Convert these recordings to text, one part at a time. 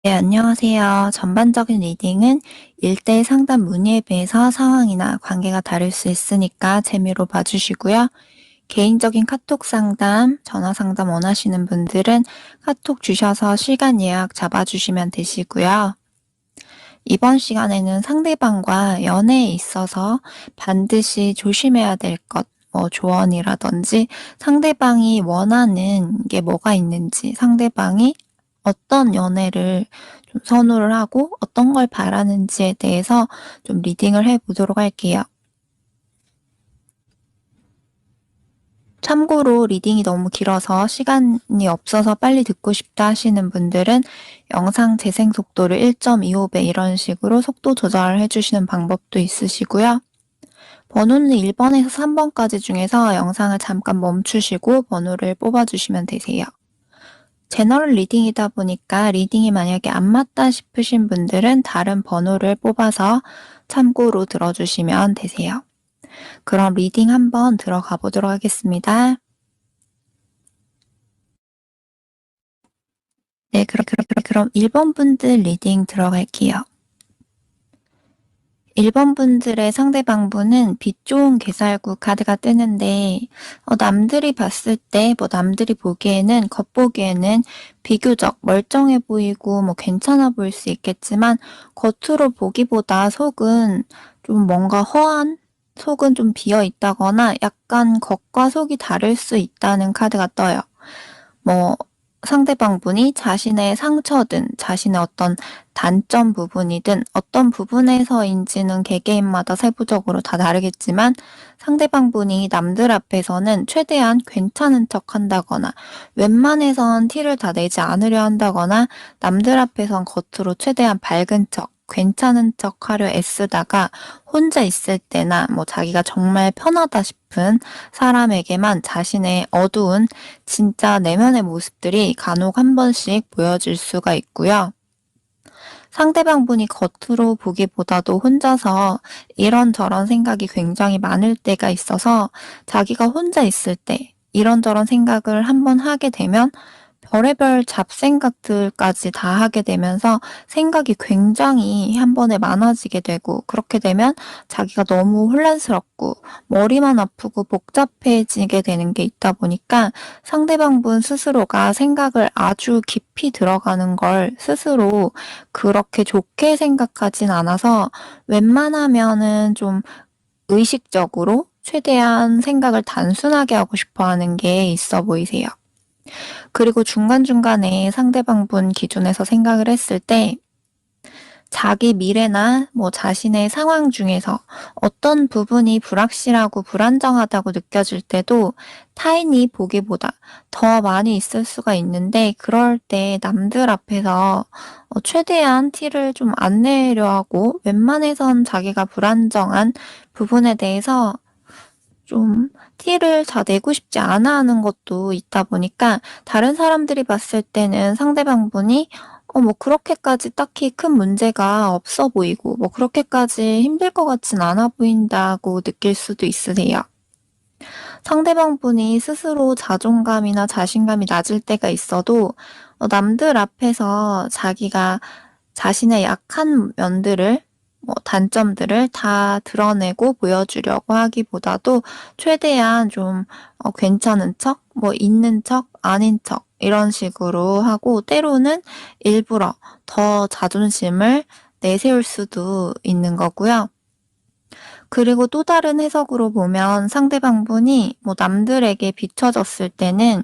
네, 안녕하세요. 전반적인 리딩은 1대1 상담 문의에 비해서 상황이나 관계가 다를 수 있으니까 재미로 봐주시고요. 개인적인 카톡 상담, 전화 상담 원하시는 분들은 카톡 주셔서 시간 예약 잡아주시면 되시고요. 이번 시간에는 상대방과 연애에 있어서 반드시 조심해야 될 것, 조언이라든지 상대방이 원하는 게 뭐가 있는지, 상대방이 어떤 연애를 좀 선호를 하고 어떤 걸 바라는지에 대해서 좀 리딩을 해 보도록 할게요. 참고로 리딩이 너무 길어서 시간이 없어서 빨리 듣고 싶다 하시는 분들은 영상 재생 속도를 1.25배 이런 식으로 속도 조절을 해주시는 방법도 있으시고요. 번호는 1번에서 3번까지 중에서 영상을 잠깐 멈추시고 번호를 뽑아주시면 되세요. 제너럴 리딩이다 보니까 리딩이 만약에 안 맞다 싶으신 분들은 다른 번호를 뽑아서 참고로 들어주시면 되세요. 그럼 리딩 한번 들어가 보도록 하겠습니다. 네, 그럼 1번 분들 리딩 들어갈게요. 1번 분들의 상대방분은 빛 좋은 개살구 카드가 뜨는데 남들이 봤을 때 남들이 보기에는 겉보기에는 비교적 멀쩡해 보이고 괜찮아 보일 수 있겠지만 겉으로 보기보다 속은 좀 뭔가 허한 속은 좀 비어 있다거나 약간 겉과 속이 다를 수 있다는 카드가 떠요. 뭐 상대방분이 자신의 상처든 자신의 어떤 단점 부분이든 어떤 부분에서인지는 개개인마다 세부적으로 다 다르겠지만 상대방분이 남들 앞에서는 최대한 괜찮은 척 한다거나 웬만해선 티를 다 내지 않으려 한다거나 남들 앞에선 겉으로 최대한 밝은 척 괜찮은 척 하려 애쓰다가 혼자 있을 때나 자기가 정말 편하다 싶은 사람에게만 자신의 어두운 진짜 내면의 모습들이 간혹 한 번씩 보여질 수가 있고요. 상대방분이 겉으로 보기보다도 혼자서 이런저런 생각이 굉장히 많을 때가 있어서 자기가 혼자 있을 때 이런저런 생각을 한번 하게 되면 별의별 잡생각들까지 다 하게 되면서 생각이 굉장히 한 번에 많아지게 되고 그렇게 되면 자기가 너무 혼란스럽고 머리만 아프고 복잡해지게 되는 게 있다 보니까 상대방분 스스로가 생각을 아주 깊이 들어가는 걸 스스로 그렇게 좋게 생각하진 않아서 웬만하면은 좀 의식적으로 최대한 생각을 단순하게 하고 싶어 하는 게 있어 보이세요. 그리고 중간중간에 상대방분 기준에서 생각을 했을 때 자기 미래나 자신의 상황 중에서 어떤 부분이 불확실하고 불안정하다고 느껴질 때도 타인이 보기보다 더 많이 있을 수가 있는데 그럴 때 남들 앞에서 최대한 티를 좀 안 내려 하고 웬만해선 자기가 불안정한 부분에 대해서 좀 티를 다 내고 싶지 않아 하는 것도 있다 보니까 다른 사람들이 봤을 때는 상대방분이 그렇게까지 딱히 큰 문제가 없어 보이고 그렇게까지 힘들 것 같진 않아 보인다고 느낄 수도 있으세요. 상대방분이 스스로 자존감이나 자신감이 낮을 때가 있어도 남들 앞에서 자기가 자신의 약한 면들을 단점들을 다 드러내고 보여주려고 하기보다도 최대한 좀 괜찮은 척, 있는 척, 아닌 척 이런 식으로 하고 때로는 일부러 더 자존심을 내세울 수도 있는 거고요. 그리고 또 다른 해석으로 보면 상대방분이 남들에게 비춰졌을 때는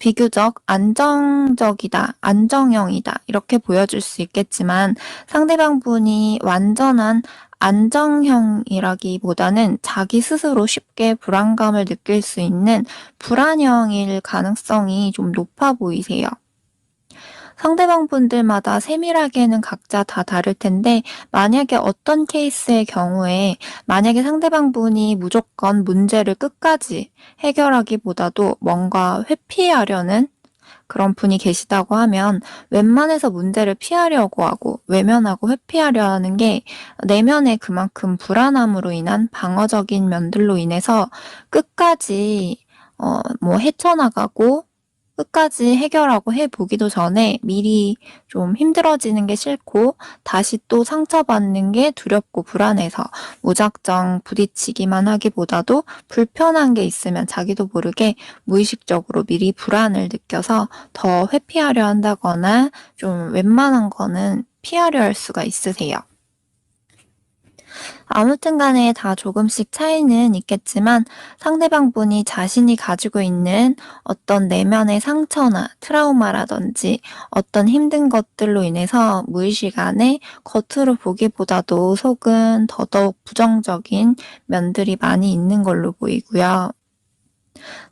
비교적 안정적이다, 안정형이다 이렇게 보여줄 수 있겠지만 상대방분이 완전한 안정형이라기보다는 자기 스스로 쉽게 불안감을 느낄 수 있는 불안형일 가능성이 좀 높아 보이세요. 상대방분들마다 세밀하게는 각자 다 다를 텐데 만약에 어떤 케이스의 경우에 만약에 상대방분이 무조건 문제를 끝까지 해결하기보다도 뭔가 회피하려는 그런 분이 계시다고 하면 웬만해서 문제를 피하려고 하고 외면하고 회피하려 하는 게 내면에 그만큼 불안함으로 인한 방어적인 면들로 인해서 끝까지 헤쳐나가고 끝까지 해결하고 해 보기도 전에 미리 좀 힘들어지는 게 싫고 다시 또 상처받는 게 두렵고 불안해서 무작정 부딪히기만 하기보다도 불편한 게 있으면 자기도 모르게 무의식적으로 미리 불안을 느껴서 더 회피하려 한다거나 좀 웬만한 거는 피하려 할 수가 있으세요. 아무튼 간에 다 조금씩 차이는 있겠지만 상대방 분이 자신이 가지고 있는 어떤 내면의 상처나 트라우마라든지 어떤 힘든 것들로 인해서 무의식 안에 겉으로 보기보다도 속은 더더욱 부정적인 면들이 많이 있는 걸로 보이고요.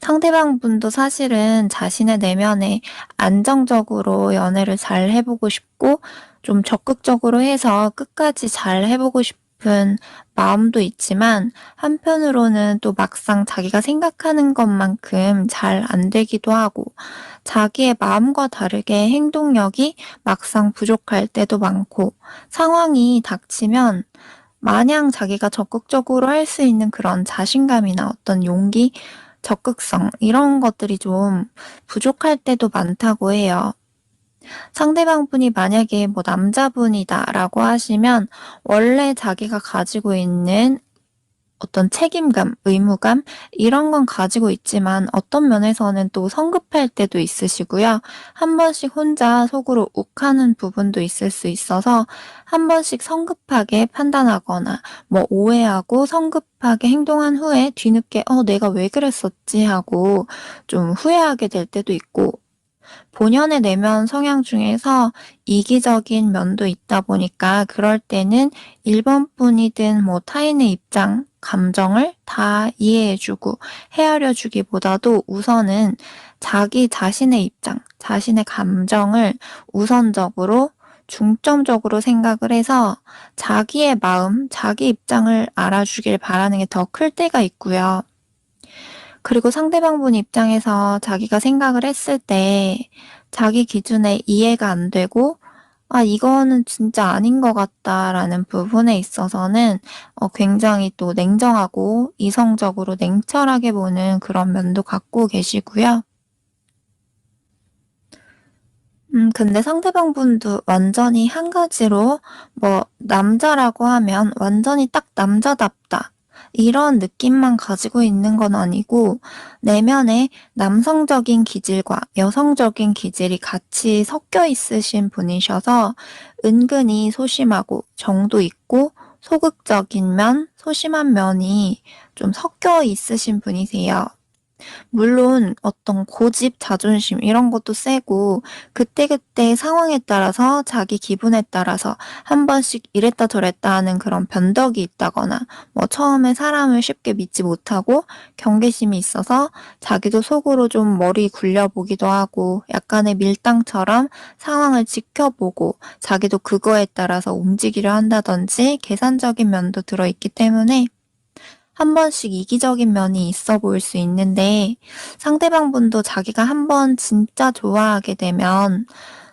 상대방 분도 사실은 자신의 내면에 안정적으로 연애를 잘 해보고 싶고 좀 적극적으로 해서 끝까지 잘 해보고 싶은 마음도 있지만 한편으로는 또 막상 자기가 생각하는 것만큼 잘 안 되기도 하고 자기의 마음과 다르게 행동력이 막상 부족할 때도 많고 상황이 닥치면 마냥 자기가 적극적으로 할 수 있는 그런 자신감이나 어떤 용기, 적극성 이런 것들이 좀 부족할 때도 많다고 해요. 상대방분이 만약에 뭐 남자분이다라고 하시면 원래 자기가 가지고 있는 어떤 책임감, 의무감 이런 건 가지고 있지만 어떤 면에서는 또 성급할 때도 있으시고요. 한 번씩 혼자 속으로 욱하는 부분도 있을 수 있어서 한 번씩 성급하게 판단하거나 뭐 오해하고 성급하게 행동한 후에 뒤늦게 '내가 왜 그랬었지?' 하고 좀 후회하게 될 때도 있고 본연의 내면 성향 중에서 이기적인 면도 있다 보니까 그럴 때는 1번 분이든 뭐 타인의 입장, 감정을 다 이해해 주고 헤아려 주기보다도 우선은 자기 자신의 입장, 자신의 감정을 우선적으로 중점적으로 생각을 해서 자기의 마음, 자기 입장을 알아주길 바라는 게 더 클 때가 있고요. 그리고 상대방 분 입장에서 자기가 생각을 했을 때 자기 기준에 이해가 안 되고 '아 이거는 진짜 아닌 것 같다.'라는 부분에 있어서는 굉장히 또 냉정하고 이성적으로 냉철하게 보는 그런 면도 갖고 계시고요. 근데 상대방 분도 완전히 한 가지로 뭐 남자라고 하면 완전히 딱 남자답다. 이런 느낌만 가지고 있는 건 아니고 내면에 남성적인 기질과 여성적인 기질이 같이 섞여 있으신 분이셔서 은근히 소심하고 정도 있고 소극적인 면, 소심한 면이 좀 섞여 있으신 분이세요. 물론 어떤 고집, 자존심 이런 것도 세고 그때그때 상황에 따라서 자기 기분에 따라서 한 번씩 이랬다 저랬다 하는 그런 변덕이 있다거나 뭐 처음에 사람을 쉽게 믿지 못하고 경계심이 있어서 자기도 속으로 좀 머리 굴려보기도 하고 약간의 밀당처럼 상황을 지켜보고 자기도 그거에 따라서 움직이려 한다든지 계산적인 면도 들어있기 때문에 한 번씩 이기적인 면이 있어 보일 수 있는데 상대방 분도 자기가 한 번 진짜 좋아하게 되면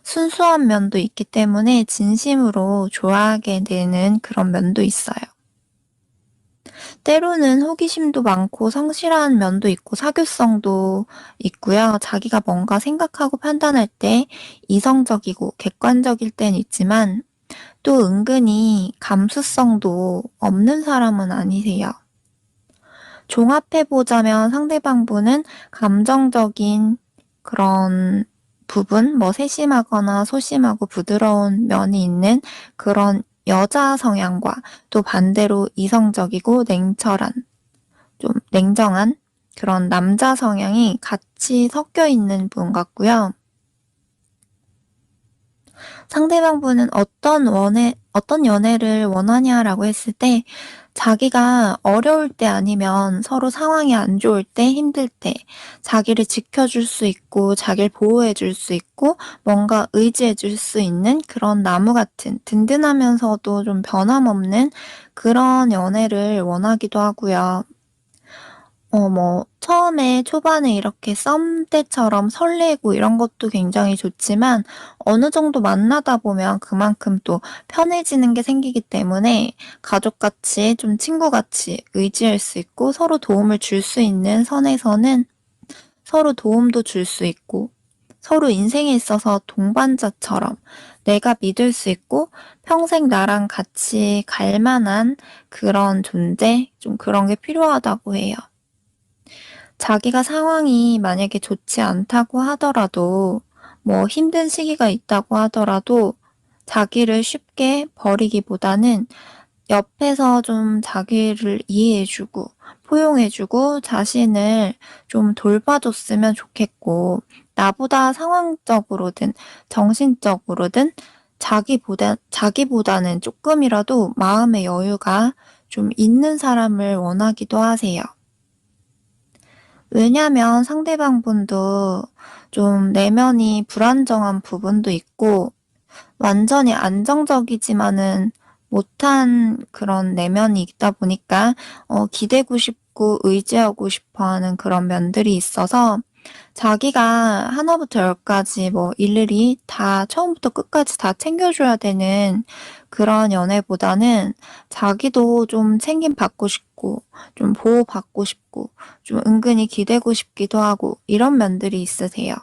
순수한 면도 있기 때문에 진심으로 좋아하게 되는 그런 면도 있어요. 때로는 호기심도 많고 성실한 면도 있고 사교성도 있고요. 자기가 뭔가 생각하고 판단할 때 이성적이고 객관적일 땐 있지만 또 은근히 감수성도 없는 사람은 아니세요. 종합해 보자면 상대방분은 감정적인 그런 부분, 뭐 세심하거나 소심하고 부드러운 면이 있는 그런 여자 성향과 또 반대로 이성적이고 냉철한, 좀 냉정한 그런 남자 성향이 같이 섞여 있는 분 같고요. 상대방 분은 어떤 연애를 원하냐라고 했을 때 자기가 어려울 때 아니면 서로 상황이 안 좋을 때, 힘들 때 자기를 지켜줄 수 있고 자기를 보호해 줄 수 있고 뭔가 의지해 줄 수 있는 그런 나무 같은 든든하면서도 좀 변함없는 그런 연애를 원하기도 하고요. 뭐 처음에 초반에 이렇게 썸 때처럼 설레고 이런 것도 굉장히 좋지만 어느 정도 만나다 보면 그만큼 또 편해지는 게 생기기 때문에 가족같이 좀 친구같이 의지할 수 있고 서로 도움을 줄 수 있는 선에서는 서로 도움도 줄 수 있고 서로 인생에 있어서 동반자처럼 내가 믿을 수 있고 평생 나랑 같이 갈 만한 그런 존재, 좀 그런 게 필요하다고 해요. 자기가 상황이 만약에 좋지 않다고 하더라도, 뭐 힘든 시기가 있다고 하더라도 자기를 쉽게 버리기보다는 옆에서 좀 자기를 이해해주고 포용해주고 자신을 좀 돌봐줬으면 좋겠고, 나보다 상황적으로든 정신적으로든 자기보다는 조금이라도 마음의 여유가 좀 있는 사람을 원하기도 하세요. 왜냐면 상대방분도 좀 내면이 불안정한 부분도 있고 완전히 안정적이지만은 못한 그런 내면이 있다 보니까 기대고 싶고 의지하고 싶어 하는 그런 면들이 있어서 자기가 하나부터 열까지 뭐 일일이 다 처음부터 끝까지 다 챙겨줘야 되는 그런 연애보다는 자기도 좀 챙김받고 싶고 좀 보호받고 싶고 좀 은근히 기대고 싶기도 하고 이런 면들이 있으세요.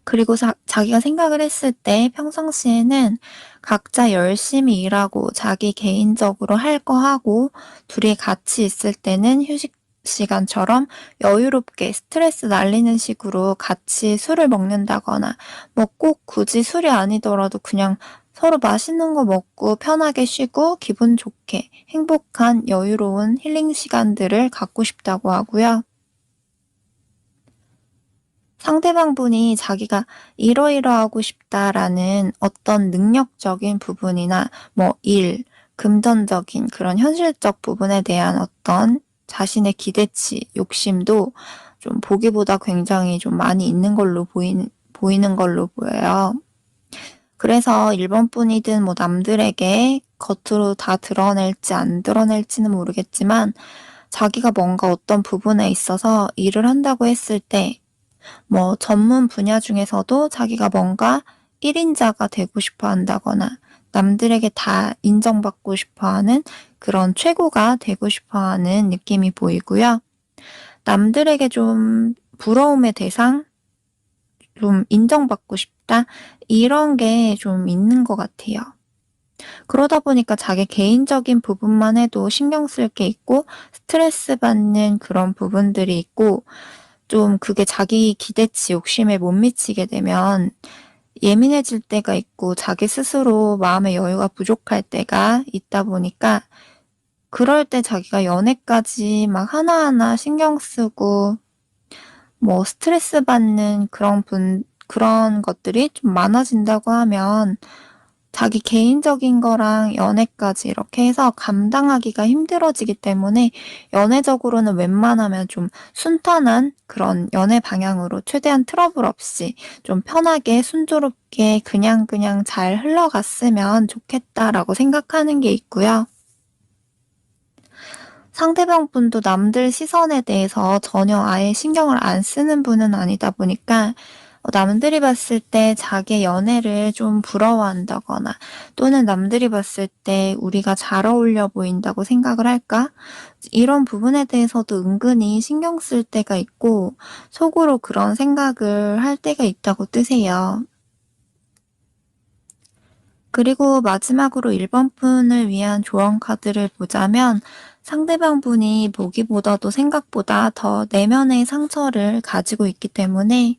그리고 자기가 생각을 했을 때 평상시에는 각자 열심히 일하고 자기 개인적으로 할 거 하고 둘이 같이 있을 때는 휴식 시간처럼 여유롭게 스트레스 날리는 식으로 같이 술을 먹는다거나 뭐 꼭 굳이 술이 아니더라도 그냥 서로 맛있는 거 먹고 편하게 쉬고 기분 좋게 행복한 여유로운 힐링 시간들을 갖고 싶다고 하고요. 상대방분이 자기가 이러이러하고 싶다라는 어떤 능력적인 부분이나 뭐 일, 금전적인 그런 현실적 부분에 대한 어떤 자신의 기대치, 욕심도 좀 보기보다 굉장히 좀 많이 있는 걸로 보이는 걸로 보여요. 그래서 일본 분이든 뭐 남들에게 겉으로 다 드러낼지 안 드러낼지는 모르겠지만 자기가 뭔가 어떤 부분에 있어서 일을 한다고 했을 때 뭐 전문 분야 중에서도 자기가 뭔가 1인자가 되고 싶어 한다거나 남들에게 다 인정받고 싶어 하는 그런 최고가 되고 싶어 하는 느낌이 보이고요. 남들에게 좀 부러움의 대상, 좀 인정받고 싶다, 이런 게 좀 있는 것 같아요. 그러다 보니까 자기 개인적인 부분만 해도 신경 쓸 게 있고 스트레스 받는 그런 부분들이 있고 좀 그게 자기 기대치 욕심에 못 미치게 되면 예민해질 때가 있고 자기 스스로 마음의 여유가 부족할 때가 있다 보니까 그럴 때 자기가 연애까지 막 하나하나 신경 쓰고 뭐 스트레스 받는 그런 것들이 좀 많아진다고 하면 자기 개인적인 거랑 연애까지 이렇게 해서 감당하기가 힘들어지기 때문에 연애적으로는 웬만하면 좀 순탄한 그런 연애 방향으로 최대한 트러블 없이 좀 편하게 순조롭게 그냥 잘 흘러갔으면 좋겠다라고 생각하는 게 있고요. 상대방 분도 남들 시선에 대해서 전혀 아예 신경을 안 쓰는 분은 아니다 보니까 남들이 봤을 때 자기의 연애를 좀 부러워한다거나 또는 남들이 봤을 때 우리가 잘 어울려 보인다고 생각을 할까? 이런 부분에 대해서도 은근히 신경 쓸 때가 있고 속으로 그런 생각을 할 때가 있다고 뜨세요. 그리고 마지막으로 1번 분을 위한 조언 카드를 보자면 상대방 분이 보기보다도 생각보다 더 내면의 상처를 가지고 있기 때문에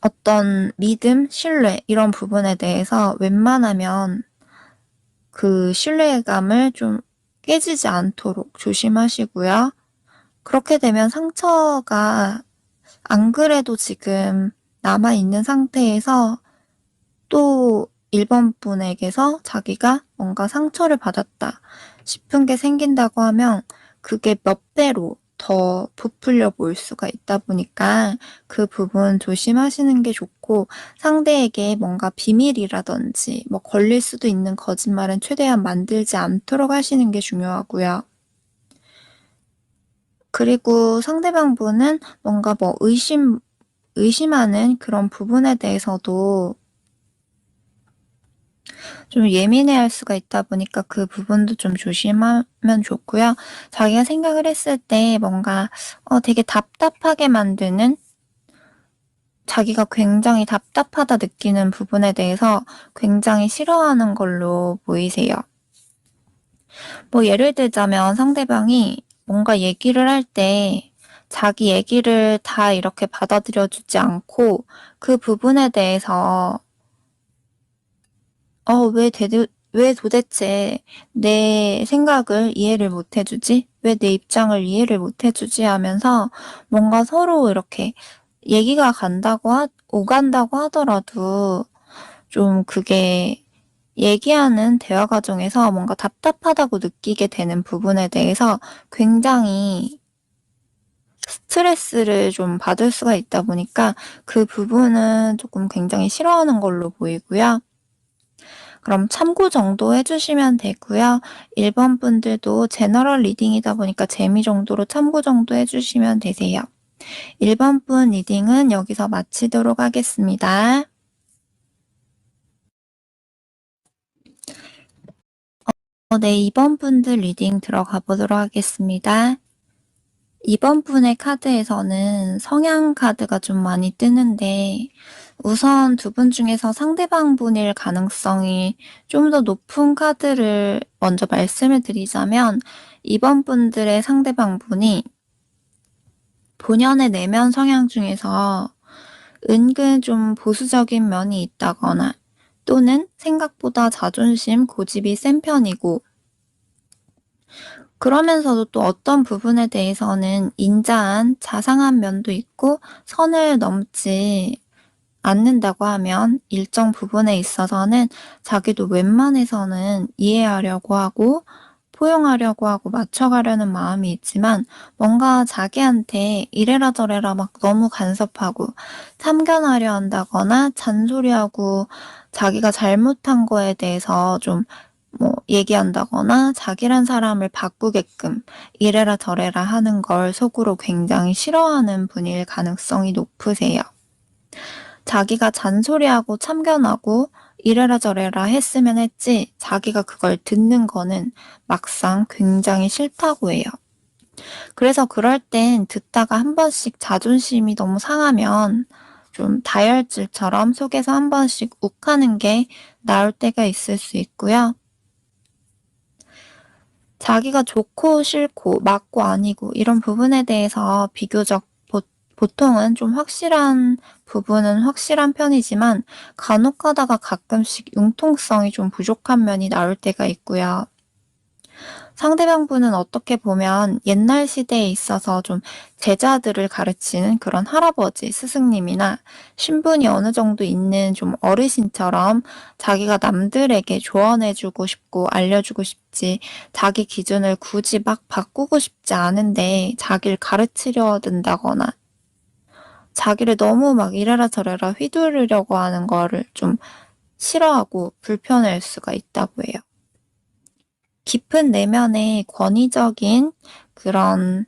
어떤 믿음, 신뢰 이런 부분에 대해서 웬만하면 그 신뢰감을 좀 깨지지 않도록 조심하시고요. 그렇게 되면 상처가 안 그래도 지금 남아 있는 상태에서 또 1번 분에게서 자기가 뭔가 상처를 받았다 싶은 게 생긴다고 하면 그게 몇 배로 더 부풀려 보일 수가 있다 보니까 그 부분 조심하시는 게 좋고 상대에게 뭔가 비밀이라든지 뭐 걸릴 수도 있는 거짓말은 최대한 만들지 않도록 하시는 게 중요하고요. 그리고 상대방 분은 뭔가 뭐 의심하는 그런 부분에 대해서도 좀 예민해할 수가 있다 보니까 그 부분도 좀 조심하면 좋고요. 자기가 생각을 했을 때 뭔가 되게 답답하게 만드는, 자기가 굉장히 답답하다 느끼는 부분에 대해서 굉장히 싫어하는 걸로 보이세요. 뭐 예를 들자면 상대방이 뭔가 얘기를 할 때 자기 얘기를 다 이렇게 받아들여 주지 않고 그 부분에 대해서 왜 도대체 내 생각을 이해를 못 해 주지? 왜 내 입장을 이해를 못 해 주지?" 하면서 뭔가 서로 이렇게 얘기가 오간다고 하더라도 좀 그게 얘기하는 대화 과정에서 뭔가 답답하다고 느끼게 되는 부분에 대해서 굉장히 스트레스를 좀 받을 수가 있다 보니까 그 부분은 조금 굉장히 싫어하는 걸로 보이고요. 그럼 참고 정도 해 주시면 되고요. 1번 분들도 제너럴 리딩이다 보니까 재미 정도로 참고 정도 해 주시면 되세요. 1번 분 리딩은 여기서 마치도록 하겠습니다. 네. 2번 분들 리딩 들어가 보도록 하겠습니다. 2번 분의 카드에서는 성향 카드가 좀 많이 뜨는데, 우선 두 분 중에서 상대방 분일 가능성이 좀 더 높은 카드를 먼저 말씀을 드리자면, 2번 분들의 상대방 분이 본연의 내면 성향 중에서 은근 좀 보수적인 면이 있다거나, 또는 생각보다 자존심, 고집이 센 편이고, 그러면서도 또 어떤 부분에 대해서는 인자한 자상한 면도 있고, 선을 넘지 않는다고 하면 일정 부분에 있어서는 자기도 웬만해서는 이해하려고 하고 포용하려고 하고 맞춰가려는 마음이 있지만, 뭔가 자기한테 이래라 저래라 막 너무 간섭하고 참견하려 한다거나 잔소리하고 자기가 잘못한 거에 대해서 좀 얘기한다거나 자기란 사람을 바꾸게끔 이래라 저래라 하는 걸 속으로 굉장히 싫어하는 분일 가능성이 높으세요. 자기가 잔소리하고 참견하고 이래라 저래라 했으면 했지, 자기가 그걸 듣는 거는 막상 굉장히 싫다고 해요. 그래서 그럴 땐 듣다가 한 번씩 자존심이 너무 상하면 좀 다혈질처럼 속에서 한 번씩 욱하는 게 나올 때가 있을 수 있고요. 자기가 좋고 싫고 맞고 아니고 이런 부분에 대해서 비교적 보통은 좀 확실한 부분은 확실한 편이지만, 간혹 가다가 가끔씩 융통성이 좀 부족한 면이 나올 때가 있고요. 상대방분은 어떻게 보면 옛날 시대에 있어서 좀 제자들을 가르치는 그런 할아버지, 스승님이나 신분이 어느 정도 있는 좀 어르신처럼 자기가 남들에게 조언해 주고 싶고 알려주고 싶지, 자기 기준을 굳이 막 바꾸고 싶지 않은데 자기를 가르치려 든다거나 자기를 너무 막 이래라 저래라 휘두르려고 하는 거를 좀 싫어하고 불편할 수가 있다고 해요. 깊은 내면의 권위적인 그런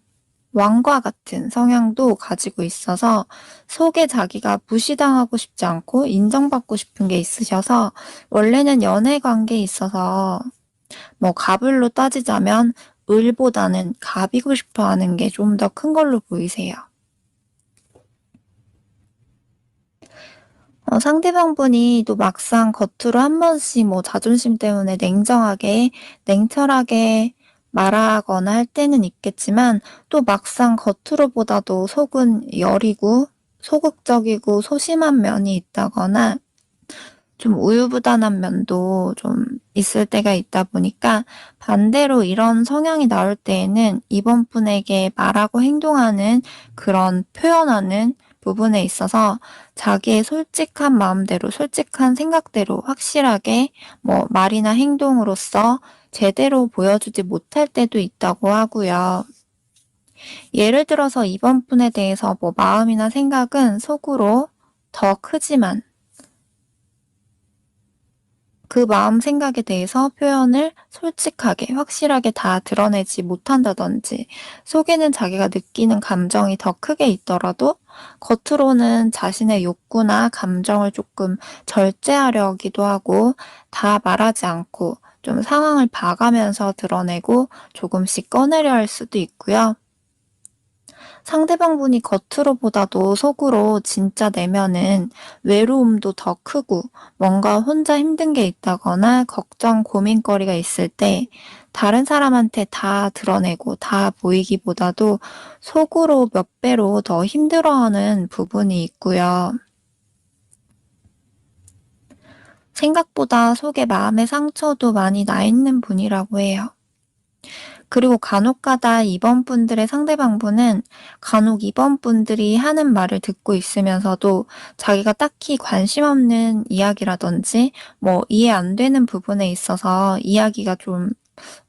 왕과 같은 성향도 가지고 있어서 속에 자기가 무시당하고 싶지 않고 인정받고 싶은 게 있으셔서, 원래는 연애 관계에 있어서 갑을로 따지자면 을보다는 갑이고 싶어 하는 게 좀 더 큰 걸로 보이세요. 상대방분이 또 막상 겉으로 한 번씩 자존심 때문에 냉철하게 말하거나 할 때는 있겠지만, 또 막상 겉으로보다도 속은 여리고 소극적이고 소심한 면이 있다거나 좀 우유부단한 면도 좀 있을 때가 있다 보니까, 반대로 이런 성향이 나올 때에는 이번 분에게 말하고 행동하는, 그런 표현하는 부분에 있어서 자기의 솔직한 마음대로 솔직한 생각대로 확실하게 말이나 행동으로써 제대로 보여주지 못할 때도 있다고 하고요. 예를 들어서 이번 분에 대해서 마음이나 생각은 속으로 더 크지만 그 마음 생각에 대해서 표현을 솔직하게 확실하게 다 드러내지 못한다든지 속에는 자기가 느끼는 감정이 더 크게 있더라도 겉으로는 자신의 욕구나 감정을 조금 절제하려 하기도 하고 다 말하지 않고 좀 상황을 봐가면서 드러내고 조금씩 꺼내려 할 수도 있고요. 상대방분이 겉으로보다도 속으로 진짜 내면은 외로움도 더 크고 뭔가 혼자 힘든 게 있다거나 걱정, 고민거리가 있을 때 다른 사람한테 다 드러내고 다 보이기보다도 속으로 몇 배로 더 힘들어하는 부분이 있고요. 생각보다 속에 마음의 상처도 많이 나 있는 분이라고 해요. 그리고 간혹가다 입원분들의 상대방분은 간혹 입원분들이 하는 말을 듣고 있으면서도 자기가 딱히 관심 없는 이야기라든지 뭐 이해 안 되는 부분에 있어서 이야기가 좀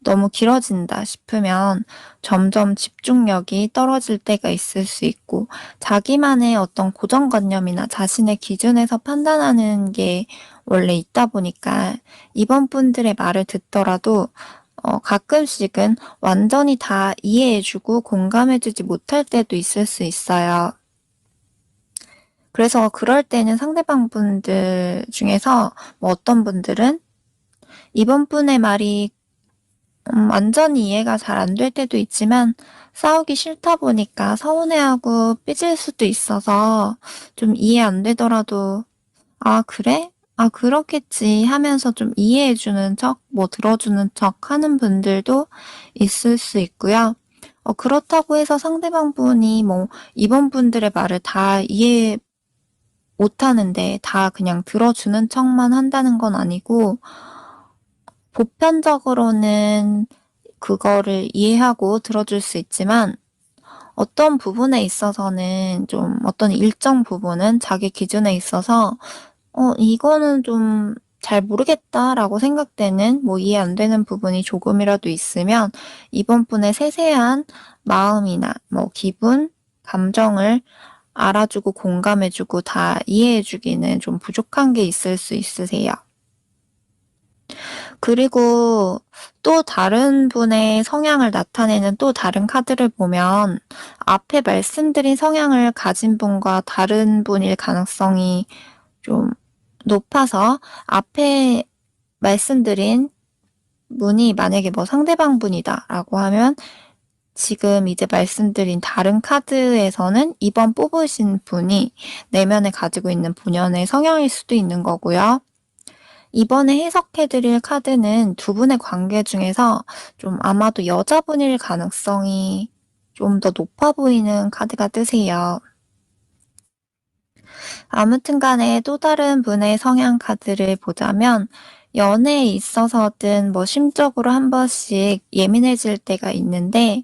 너무 길어진다 싶으면 점점 집중력이 떨어질 때가 있을 수 있고 자기만의 어떤 고정관념이나 자신의 기준에서 판단하는 게 원래 있다 보니까 입원분들의 말을 듣더라도 가끔씩은 완전히 다 이해해 주고 공감해 주지 못할 때도 있을 수 있어요. 그래서 그럴 때는 상대방 분들 중에서 뭐 어떤 분들은 이번 분의 말이 완전히 이해가 잘 안 될 때도 있지만 싸우기 싫다 보니까 서운해하고 삐질 수도 있어서 좀 이해 안 되더라도 '아 그래? 아 그렇겠지.' 하면서 좀 이해해 주는 척 뭐 들어주는 척 하는 분들도 있을 수 있고요. 그렇다고 해서 상대방분이 뭐 이번 분들의 말을 다 이해 못하는데 다 그냥 들어주는 척만 한다는 건 아니고 보편적으로는 그거를 이해하고 들어줄 수 있지만 어떤 부분에 있어서는 좀 어떤 일정 부분은 자기 기준에 있어서 이거는 좀 잘 모르겠다.'라고 생각되는 뭐 이해 안 되는 부분이 조금이라도 있으면 이번 분의 세세한 마음이나 뭐 기분, 감정을 알아주고 공감해 주고 다 이해해 주기는 좀 부족한 게 있을 수 있으세요. 그리고 또 다른 분의 성향을 나타내는 또 다른 카드를 보면 앞에 말씀드린 성향을 가진 분과 다른 분일 가능성이 좀 높아서 앞에 말씀드린 분이 만약에 뭐 상대방 분이다라고 하면 지금 이제 말씀드린 다른 카드에서는 이번 뽑으신 분이 내면에 가지고 있는 본연의 성향일 수도 있는 거고요. 이번에 해석해 드릴 카드는 두 분의 관계 중에서 좀 아마도 여자분일 가능성이 좀 더 높아 보이는 카드가 뜨세요. 아무튼 간에 또 다른 분의 성향 카드를 보자면 연애에 있어서든 뭐 심적으로 한 번씩 예민해질 때가 있는데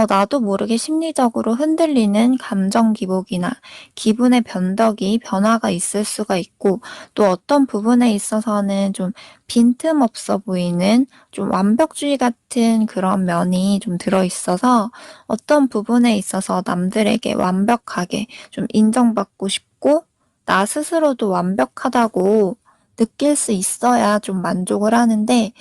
나도 모르게 심리적으로 흔들리는 감정 기복이나 기분의 변덕이 변화가 있을 수가 있고 또 어떤 부분에 있어서는 좀 빈틈없어 보이는 좀 완벽주의 같은 그런 면이 좀 들어 있어서 어떤 부분에 있어서 남들에게 완벽하게 좀 인정받고 싶고 나 스스로도 완벽하다고 느낄 수 있어야 좀 만족을 하는데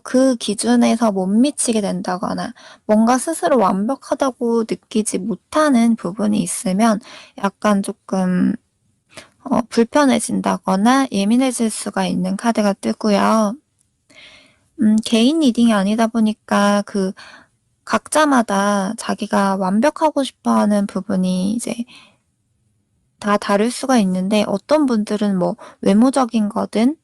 그 기준에서 못 미치게 된다거나 뭔가 스스로 완벽하다고 느끼지 못하는 부분이 있으면 약간 조금 불편해진다거나 예민해질 수가 있는 카드가 뜨고요. 개인 리딩이 아니다 보니까 그 각자마다 자기가 완벽하고 싶어 하는 부분이 이제 다 다를 수가 있는데 어떤 분들은 뭐 외모적인 거든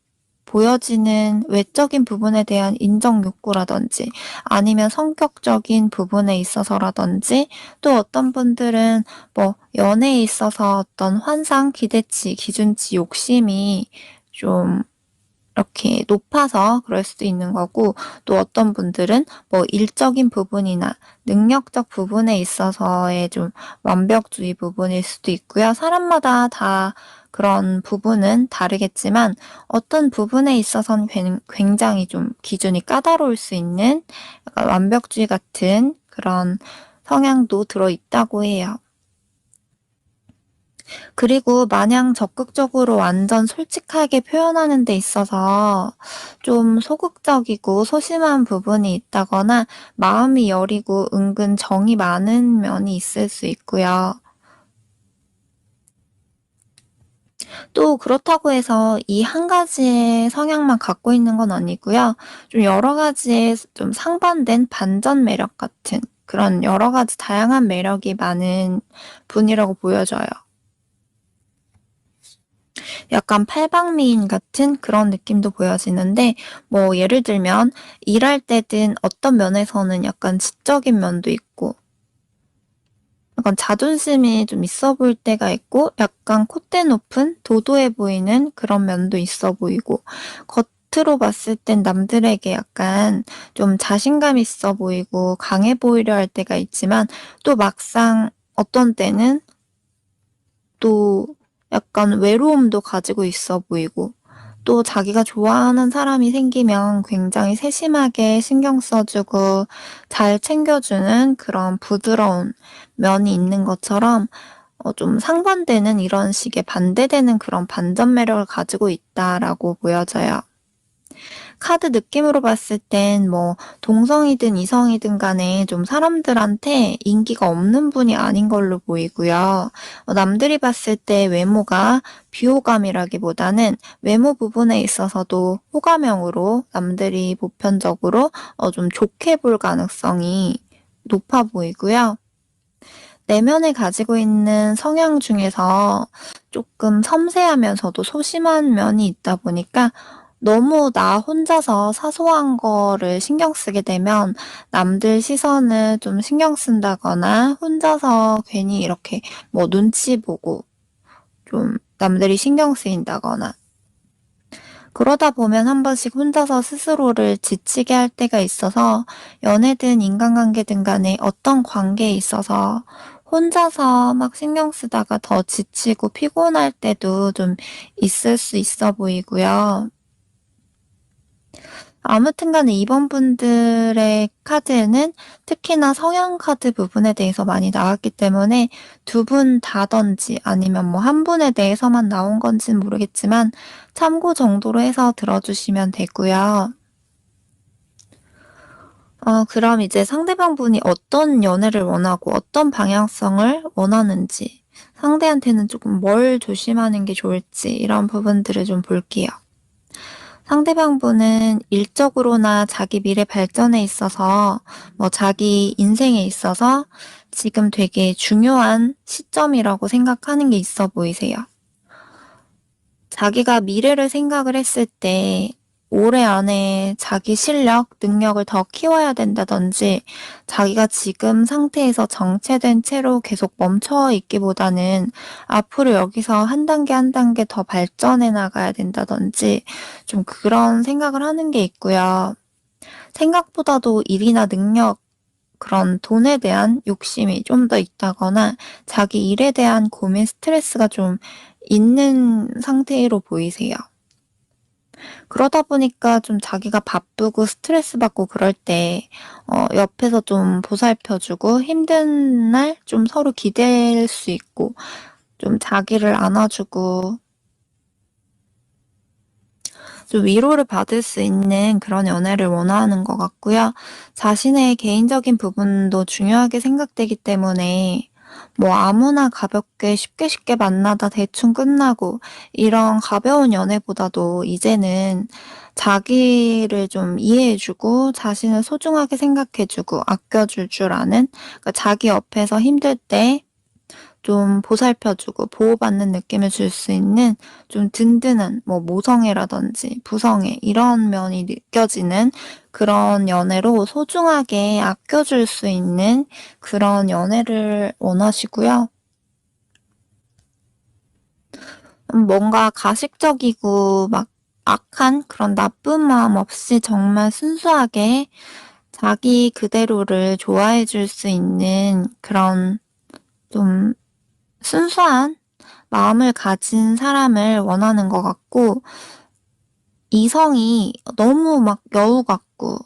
보여지는 외적인 부분에 대한 인정 욕구라든지 아니면 성격적인 부분에 있어서라든지 또 어떤 분들은 뭐 연애에 있어서 어떤 환상, 기대치, 기준치, 욕심이 좀 이렇게 높아서 그럴 수도 있는 거고 또 어떤 분들은 뭐 일적인 부분이나 능력적 부분에 있어서의 좀 완벽주의 부분일 수도 있고요. 사람마다 다 그런 부분은 다르겠지만 어떤 부분에 있어서는 굉장히 좀 기준이 까다로울 수 있는 약간 완벽주의 같은 그런 성향도 들어있다고 해요. 그리고 마냥 적극적으로 완전 솔직하게 표현하는 데 있어서 좀 소극적이고 소심한 부분이 있다거나 마음이 여리고 은근 정이 많은 면이 있을 수 있고요. 또 그렇다고 해서 이 한 가지의 성향만 갖고 있는 건 아니고요. 좀 여러 가지의 좀 상반된 반전 매력 같은 그런 여러 가지 다양한 매력이 많은 분이라고 보여져요. 약간 팔방미인 같은 그런 느낌도 보여지는데 뭐 예를 들면 일할 때든 어떤 면에서는 약간 지적인 면도 있고 약간 자존심이 좀 있어 보일 때가 있고 약간 콧대 높은 도도해 보이는 그런 면도 있어 보이고 겉으로 봤을 땐 남들에게 약간 좀 자신감 있어 보이고 강해 보이려 할 때가 있지만 또 막상 어떤 때는 또 약간 외로움도 가지고 있어 보이고 또 자기가 좋아하는 사람이 생기면 굉장히 세심하게 신경 써 주고 잘 챙겨 주는 그런 부드러운 면이 있는 것처럼 좀 상반되는 이런 식의 반대되는 그런 반전 매력을 가지고 있다라고 보여져요. 카드 느낌으로 봤을 땐 뭐 동성이든 이성이든 간에 좀 사람들한테 인기가 없는 분이 아닌 걸로 보이고요. 남들이 봤을 때 외모가 비호감이라기보다는 외모 부분에 있어서도 호감형으로 남들이 보편적으로 좀 좋게 볼 가능성이 높아 보이고요. 내면에 가지고 있는 성향 중에서 조금 섬세하면서도 소심한 면이 있다 보니까 너무 나 혼자서 사소한 거를 신경 쓰게 되면 남들 시선을 좀 신경 쓴다거나 혼자서 괜히 이렇게 뭐 눈치 보고 좀 남들이 신경 쓰인다거나 그러다 보면 한 번씩 혼자서 스스로를 지치게 할 때가 있어서 연애든 인간관계든 간에 어떤 관계에 있어서 혼자서 막 신경 쓰다가 더 지치고 피곤할 때도 좀 있을 수 있어 보이고요. 아무튼 간에 이번 분들의 카드에는 특히나 성향 카드 부분에 대해서 많이 나왔기 때문에 두 분 다든지 아니면 뭐 한 분에 대해서만 나온 건지는 모르겠지만 참고 정도로 해서 들어주시면 되고요. 그럼 이제 상대방분이 어떤 연애를 원하고 어떤 방향성을 원하는지 상대한테는 조금 뭘 조심하는 게 좋을지 이런 부분들을 좀 볼게요. 상대방분은 일적으로나 자기 미래 발전에 있어서 뭐 자기 인생에 있어서 지금 되게 중요한 시점이라고 생각하는 게 있어 보이세요. 자기가 미래를 생각을 했을 때 올해 안에 자기 실력, 능력을 더 키워야 된다든지 자기가 지금 상태에서 정체된 채로 계속 멈춰 있기보다는 앞으로 여기서 한 단계 한 단계 더 발전해 나가야 된다든지 좀 그런 생각을 하는 게 있고요. 생각보다도 일이나 능력, 그런 돈에 대한 욕심이 좀 더 있다거나 자기 일에 대한 고민, 스트레스가 좀 있는 상태로 보이세요. 그러다 보니까 좀 자기가 바쁘고 스트레스 받고 그럴 때 옆에서 좀 보살펴 주고 힘든 날 좀 서로 기댈 수 있고 좀 자기를 안아 주고 좀 위로를 받을 수 있는 그런 연애를 원하는 것 같고요. 자신의 개인적인 부분도 중요하게 생각되기 때문에 뭐 아무나 가볍게 쉽게 쉽게 만나다 대충 끝나고 이런 가벼운 연애보다도 이제는 자기를 좀 이해해 주고 자신을 소중하게 생각해 주고 아껴 줄 아는 그러니까 자기 옆에서 힘들 때 좀 보살펴 주고 보호받는 느낌을 줄 수 있는 좀 든든한 뭐 모성애라든지 부성애 이런 면이 느껴지는 그런 연애로 소중하게 아껴 줄 수 있는 그런 연애를 원하시고요. 뭔가 가식적이고 막 악한 그런 나쁜 마음 없이 정말 순수하게 자기 그대로를 좋아해 줄 수 있는 그런 좀 순수한 마음을 가진 사람을 원하는 것 같고 이성이 너무 막 여우 같고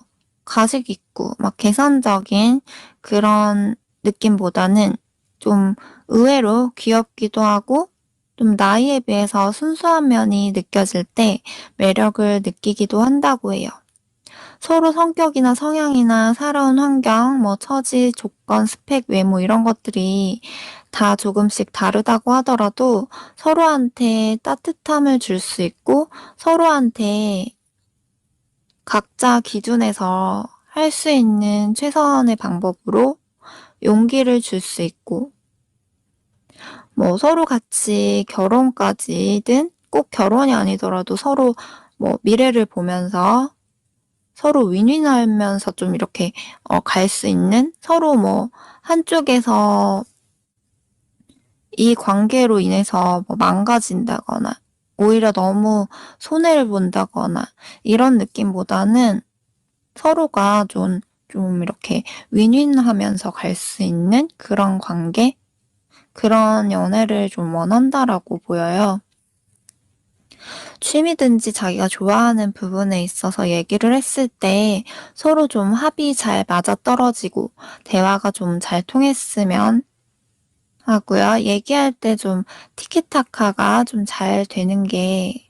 가식 있고 막 계산적인 그런 느낌보다는 좀 의외로 귀엽기도 하고 좀 나이에 비해서 순수한 면이 느껴질 때 매력을 느끼기도 한다고 해요. 서로 성격이나 성향이나 살아온 환경, 뭐 처지, 조건, 스펙, 외모 이런 것들이 다 조금씩 다르다고 하더라도 서로한테 따뜻함을 줄 수 있고 서로한테 각자 기준에서 할 수 있는 최선의 방법으로 용기를 줄 수 있고 뭐 서로 같이 결혼까지든 꼭 결혼이 아니더라도 서로 뭐 미래를 보면서 서로 윈윈하면서 좀 이렇게 갈 수 있는 서로 뭐 한쪽에서 이 관계로 인해서 뭐 망가진다거나 오히려 너무 손해를 본다거나 이런 느낌보다는 서로가 좀 이렇게 윈윈하면서 갈 수 있는 그런 관계? 그런 연애를 좀 원한다라고 보여요. 취미든지 자기가 좋아하는 부분에 있어서 얘기를 했을 때 서로 좀 합이 잘 맞아떨어지고 대화가 좀 잘 통했으면 하고요. 얘기할 때 좀 티키타카가 좀 잘 되는 게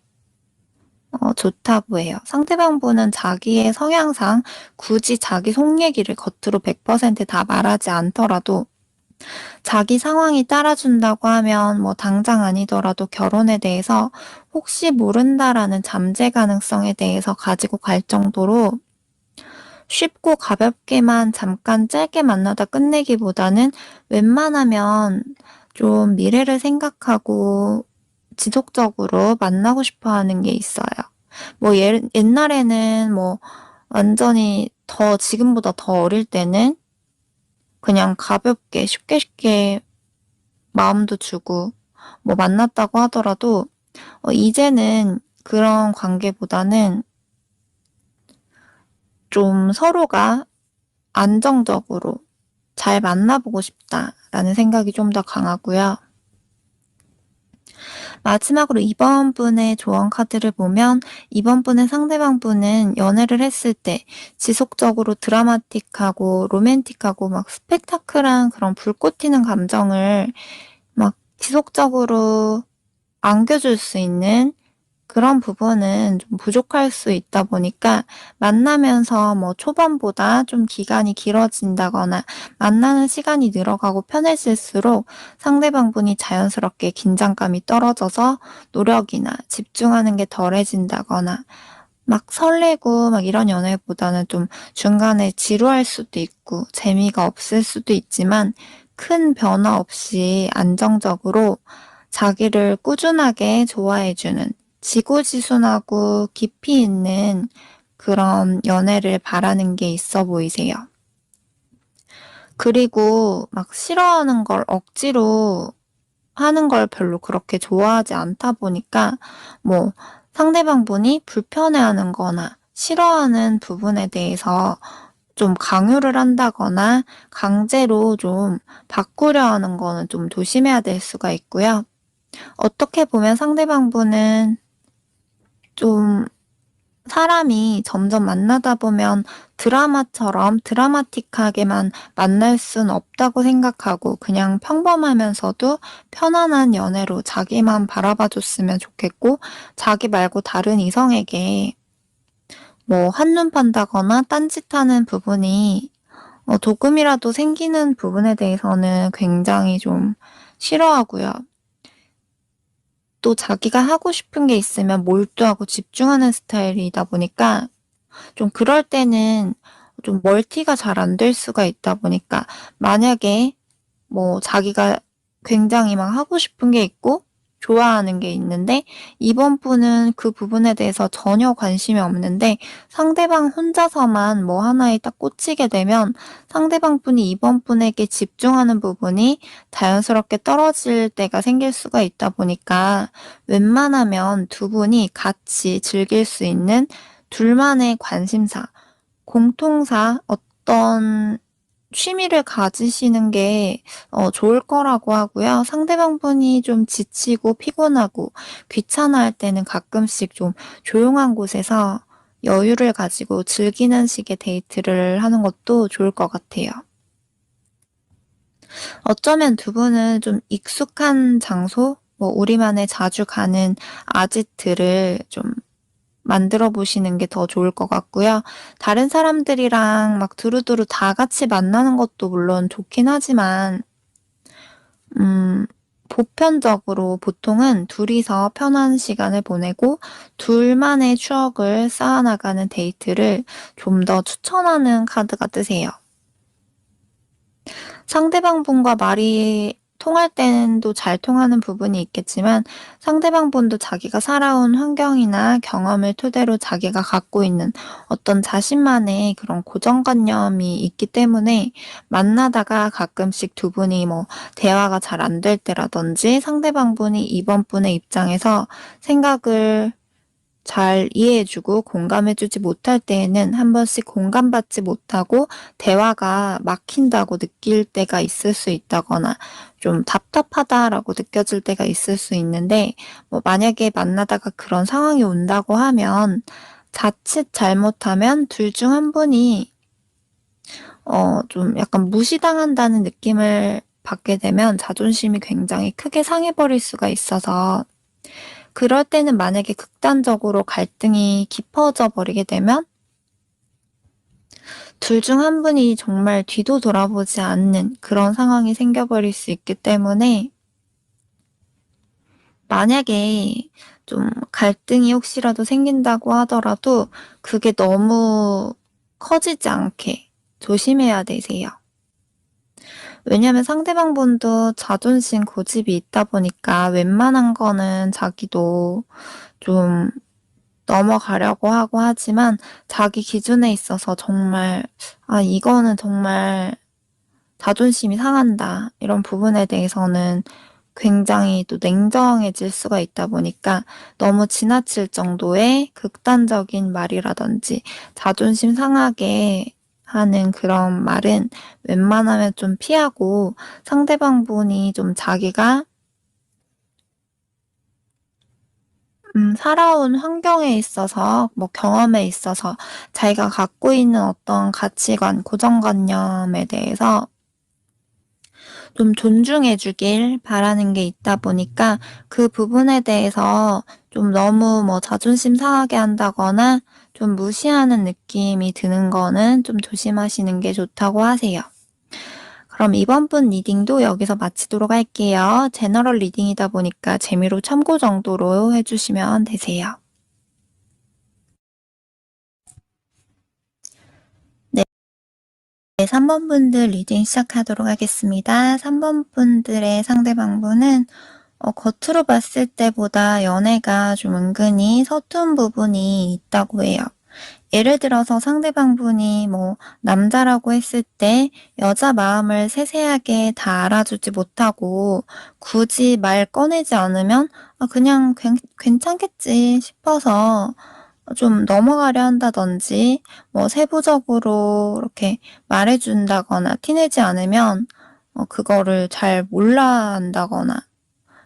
좋다고 해요. 상대방분은 자기의 성향상 굳이 자기 속 얘기를 겉으로 100%다 말하지 않더라도 자기 상황이 따라준다고 하면 뭐 당장 아니더라도 결혼에 대해서 혹시 모른다라는 잠재 가능성에 대해서 가지고 갈 정도로 쉽고 가볍게만 잠깐 짧게 만나다 끝내기보다는 웬만하면 좀 미래를 생각하고 지속적으로 만나고 싶어 하는 게 있어요. 뭐 옛날에는 뭐 완전히 더 지금보다 더 어릴 때는 그냥 가볍게 쉽게 쉽게 마음도 주고 뭐 만났다고 하더라도 이제는 그런 관계보다는 좀 서로가 안정적으로 잘 만나보고 싶다라는 생각이 좀 더 강하고요. 마지막으로 2번 분의 조언 카드를 보면 2번 분의 상대방 분은 연애를 했을 때 지속적으로 드라마틱하고 로맨틱하고 막 스펙타클한 그런 불꽃 튀는 감정을 막 지속적으로 안겨줄 수 있는 그런 부분은 좀 부족할 수 있다 보니까 만나면서 뭐 초반보다 좀 기간이 길어진다거나 만나는 시간이 늘어가고 편해질수록 상대방분이 자연스럽게 긴장감이 떨어져서 노력이나 집중하는 게 덜해진다거나 막 설레고 막 이런 연애보다는 좀 중간에 지루할 수도 있고 재미가 없을 수도 있지만 큰 변화 없이 안정적으로 자기를 꾸준하게 좋아해주는 지고지순하고 깊이 있는 그런 연애를 바라는 게 있어 보이세요. 그리고 막 싫어하는 걸 억지로 하는 걸 별로 그렇게 좋아하지 않다 보니까 뭐 상대방분이 불편해하는 거나 싫어하는 부분에 대해서 좀 강요를 한다거나 강제로 좀 바꾸려 하는 거는 좀 조심해야 될 수가 있고요. 어떻게 보면 상대방분은 좀 사람이 점점 만나다 보면 드라마처럼 드라마틱하게만 만날 순 없다고 생각하고 그냥 평범하면서도 편안한 연애로 자기만 바라봐 줬으면 좋겠고 자기 말고 다른 이성에게 뭐 한눈 판다거나 딴짓하는 부분이 조금이라도 생기는 부분에 대해서는 굉장히 좀 싫어하고요. 또 자기가 하고 싶은 게 있으면 몰두하고 집중하는 스타일이다 보니까 좀 그럴 때는 좀 멀티가 잘 안 될 수가 있다 보니까 만약에 뭐 자기가 굉장히 막 하고 싶은 게 있고 좋아하는 게 있는데 이번 분은 그 부분에 대해서 전혀 관심이 없는데 상대방 혼자서만 뭐 하나에 딱 꽂히게 되면 상대방 분이 이번 분에게 집중하는 부분이 자연스럽게 떨어질 때가 생길 수가 있다 보니까 웬만하면 두 분이 같이 즐길 수 있는 둘만의 관심사, 공통사 어떤 취미를 가지시는 게 좋을 거라고 하고요. 상대방 분이 좀 지치고 피곤하고 귀찮아할 때는 가끔씩 좀 조용한 곳에서 여유를 가지고 즐기는 식의 데이트를 하는 것도 좋을 것 같아요. 어쩌면 두 분은 좀 익숙한 장소, 뭐 우리만의 자주 가는 아지트를 좀 만들어 보시는 게 더 좋을 것 같고요. 다른 사람들이랑 막 두루두루 다 같이 만나는 것도 물론 좋긴 하지만 음 보편적으로 보통은 둘이서 편한 시간을 보내고 둘만의 추억을 쌓아나가는 데이트를 좀 더 추천하는 카드가 뜨세요. 상대방 분과 말이 통할 때는 또 잘 통하는 부분이 있겠지만 상대방 분도 자기가 살아온 환경이나 경험을 토대로 자기가 갖고 있는 어떤 자신만의 그런 고정관념이 있기 때문에 만나다가 가끔씩 두 분이 뭐 대화가 잘 안 될 때라든지 상대방 분이 이번 분의 입장에서 생각을 잘 이해해 주고 공감해 주지 못할 때에는 한 번씩 공감받지 못하고 대화가 막힌다고 느낄 때가 있을 수 있다거나 좀 '답답하다.'라고 느껴질 때가 있을 수 있는데 뭐 만약에 만나다가 그런 상황이 온다고 하면 자칫 잘못하면 둘 중 한 분이 좀 약간 무시당한다는 느낌을 받게 되면 자존심이 굉장히 크게 상해 버릴 수가 있어서 그럴 때는 만약에 극단적으로 갈등이 깊어져 버리게 되면 둘 중 한 분이 정말 뒤도 돌아보지 않는 그런 상황이 생겨 버릴 수 있기 때문에 만약에 좀 갈등이 혹시라도 생긴다고 하더라도 그게 너무 커지지 않게 조심해야 되세요. 왜냐하면 상대방 분도 자존심 고집이 있다 보니까 웬만한 거는 자기도 좀 넘어가려고 하고 하지만 자기 기준에 있어서 정말 '아 이거는 정말 자존심이 상한다.' 이런 부분에 대해서는 굉장히 또 냉정해질 수가 있다 보니까 너무 지나칠 정도의 극단적인 말이라든지 자존심 상하게 하는 그런 말은 웬만하면 좀 피하고 상대방 분이 좀 자기가 살아온 환경에 있어서 뭐 경험에 있어서 자기가 갖고 있는 어떤 가치관, 고정관념에 대해서 좀 존중해 주길 바라는 게 있다 보니까 그 부분에 대해서 좀 너무 뭐 자존심 상하게 한다거나 좀 무시하는 느낌이 드는 거는 좀 조심하시는 게 좋다고 하세요. 그럼 이번 분 리딩도 여기서 마치도록 할게요. 제너럴 리딩이다 보니까 재미로 참고 정도로 해 주시면 되세요. 네. 네, 3번 분들 리딩 시작하도록 하겠습니다. 3번 분들의 상대방분은 겉으로 봤을 때보다 연애가 좀 은근히 서툰 부분이 있다고 해요. 예를 들어서 상대방분이 뭐 남자라고 했을 때 여자 마음을 세세하게 다 알아주지 못하고 굳이 말 꺼내지 않으면 '아 그냥 괜찮겠지.' 싶어서 좀 넘어가려 한다든지 뭐 세부적으로 이렇게 말해 준다거나 티 내지 않으면 그거를 잘 몰라 한다거나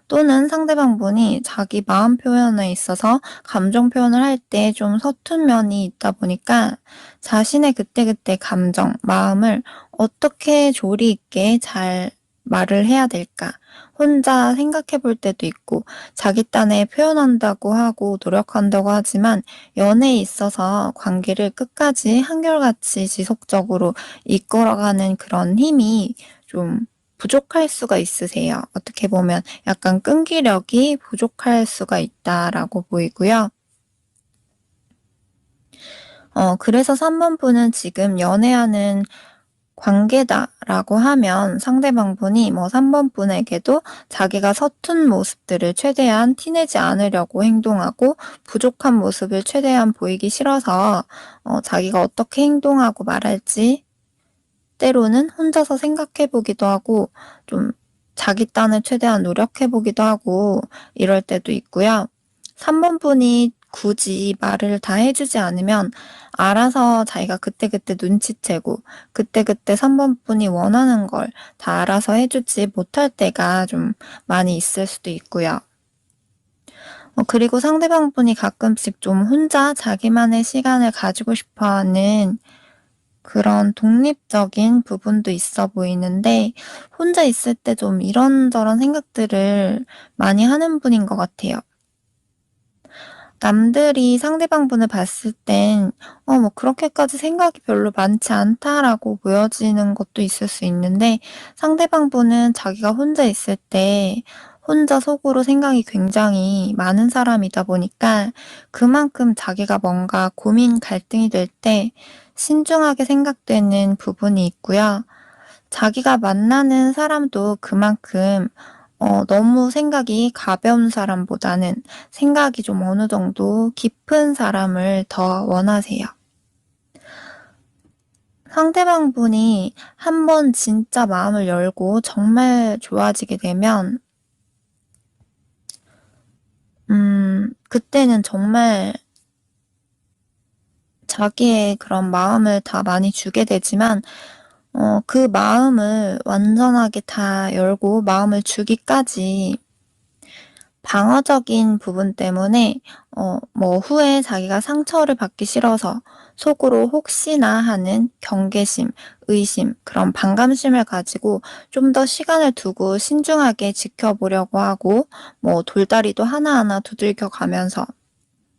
또는 상대방분이 자기 마음 표현에 있어서 감정 표현을 할 때 좀 서툰 면이 있다 보니까 자신의 그때그때 감정, 마음을 어떻게 조리 있게 잘 말을 해야 될까 혼자 생각해 볼 때도 있고 자기 딴에 표현한다고 하고 노력한다고 하지만 연애에 있어서 관계를 끝까지 한결같이 지속적으로 이끌어가는 그런 힘이 좀 부족할 수가 있으세요. 어떻게 보면 약간 끈기력이 부족할 수가 있다라고 보이고요. 그래서 3번 분은 지금 연애하는 관계다라고 하면 상대방분이 뭐 3번 분에게도 자기가 서툰 모습들을 최대한 티내지 않으려고 행동하고 부족한 모습을 최대한 보이기 싫어서 자기가 어떻게 행동하고 말할지 때로는 혼자서 생각해 보기도 하고 좀 자기 딴을 최대한 노력해 보기도 하고 이럴 때도 있고요. 3번 분이 굳이 말을 다 해 주지 않으면 알아서 자기가 그때그때 눈치채고 그때그때 3번 분이 원하는 걸 다 알아서 해 주지 못할 때가 좀 많이 있을 수도 있고요. 그리고 상대방 분이 가끔씩 좀 혼자 자기만의 시간을 가지고 싶어 하는 그런 독립적인 부분도 있어 보이는데 혼자 있을 때 좀 이런저런 생각들을 많이 하는 분인 것 같아요. 남들이 상대방 분을 봤을 땐 뭐 그렇게까지 생각이 별로 많지 않다.'라고 보여지는 것도 있을 수 있는데 상대방 분은 자기가 혼자 있을 때 혼자 속으로 생각이 굉장히 많은 사람이다 보니까 그만큼 자기가 뭔가 고민 갈등이 될 때 신중하게 생각되는 부분이 있고요. 자기가 만나는 사람도 그만큼 너무 생각이 가벼운 사람보다는 생각이 좀 어느 정도 깊은 사람을 더 원하세요. 상대방 분이 한 번 진짜 마음을 열고 정말 좋아지게 되면 그때는 정말 자기의 그런 마음을 다 많이 주게 되지만 그 마음을 완전하게 다 열고 마음을 주기까지 방어적인 부분 때문에 뭐 후에 자기가 상처를 받기 싫어서 속으로 혹시나 하는 경계심, 의심, 그런 반감심을 가지고 좀 더 시간을 두고 신중하게 지켜보려고 하고 뭐 돌다리도 하나하나 두들겨 가면서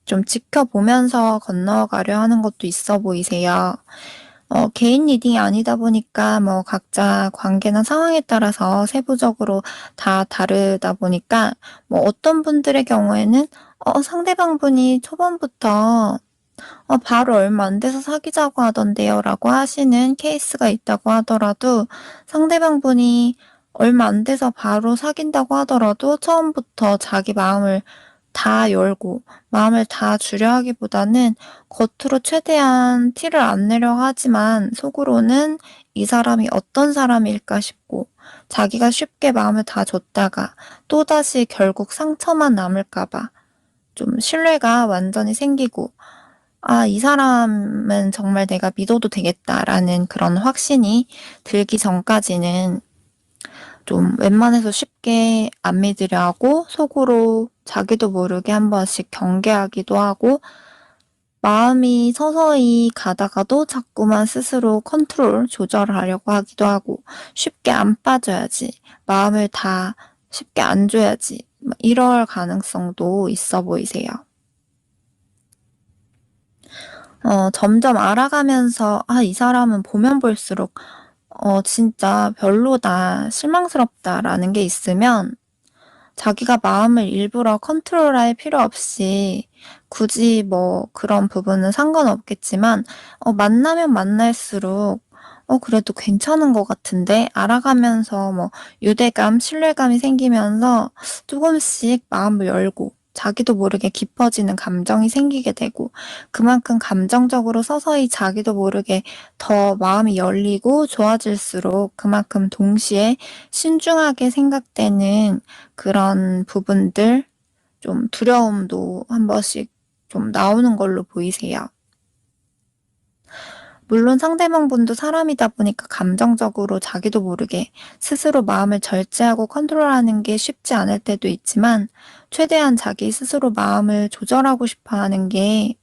좀 지켜보면서 건너가려 하는 것도 있어 보이세요. 개인 리딩이 아니다 보니까 뭐 각자 관계나 상황에 따라서 세부적으로 다 다르다 보니까 뭐 어떤 분들의 경우에는 상대방 분이 초반부터 바로 얼마 안 돼서 사귀자고 하던데요라고 하시는 케이스가 있다고 하더라도 상대방 분이 얼마 안 돼서 바로 사귄다고 하더라도 처음부터 자기 마음을 다 열고 마음을 다 주려 하기보다는 겉으로 최대한 티를 안 내려 하지만 속으로는 '이 사람이 어떤 사람일까?' 싶고 자기가 쉽게 마음을 다 줬다가 또다시 결국 상처만 남을까 봐 좀 신뢰가 완전히 생기고 '아 이 사람은 정말 내가 믿어도 되겠다.'라는 그런 확신이 들기 전까지는 좀 웬만해서 쉽게 안 믿으려 하고 속으로 자기도 모르게 한 번씩 경계하기도 하고 마음이 서서히 가다가도 자꾸만 스스로 컨트롤 조절하려고 하기도 하고 '쉽게 안 빠져야지. 마음을 다 쉽게 안 줘야지.' 막 이럴 가능성도 있어 보이세요. 점점 알아가면서 '아 이 사람은 보면 볼수록 진짜 별로다. 실망스럽다.'라는 게 있으면 자기가 마음을 일부러 컨트롤할 필요 없이 굳이 뭐 그런 부분은 상관없겠지만 만나면 만날수록 '그래도 괜찮은 것 같은데?' 알아가면서 뭐 유대감, 신뢰감이 생기면서 조금씩 마음을 열고 자기도 모르게 깊어지는 감정이 생기게 되고 그만큼 감정적으로 서서히 자기도 모르게 더 마음이 열리고 좋아질수록 그만큼 동시에 신중하게 생각되는 그런 부분들 좀 두려움도 한 번씩 좀 나오는 걸로 보이세요. 물론 상대방분도 사람이다 보니까 감정적으로 자기도 모르게 스스로 마음을 절제하고 컨트롤하는 게 쉽지 않을 때도 있지만 최대한 자기 스스로 마음을 조절하고 싶어 하는 게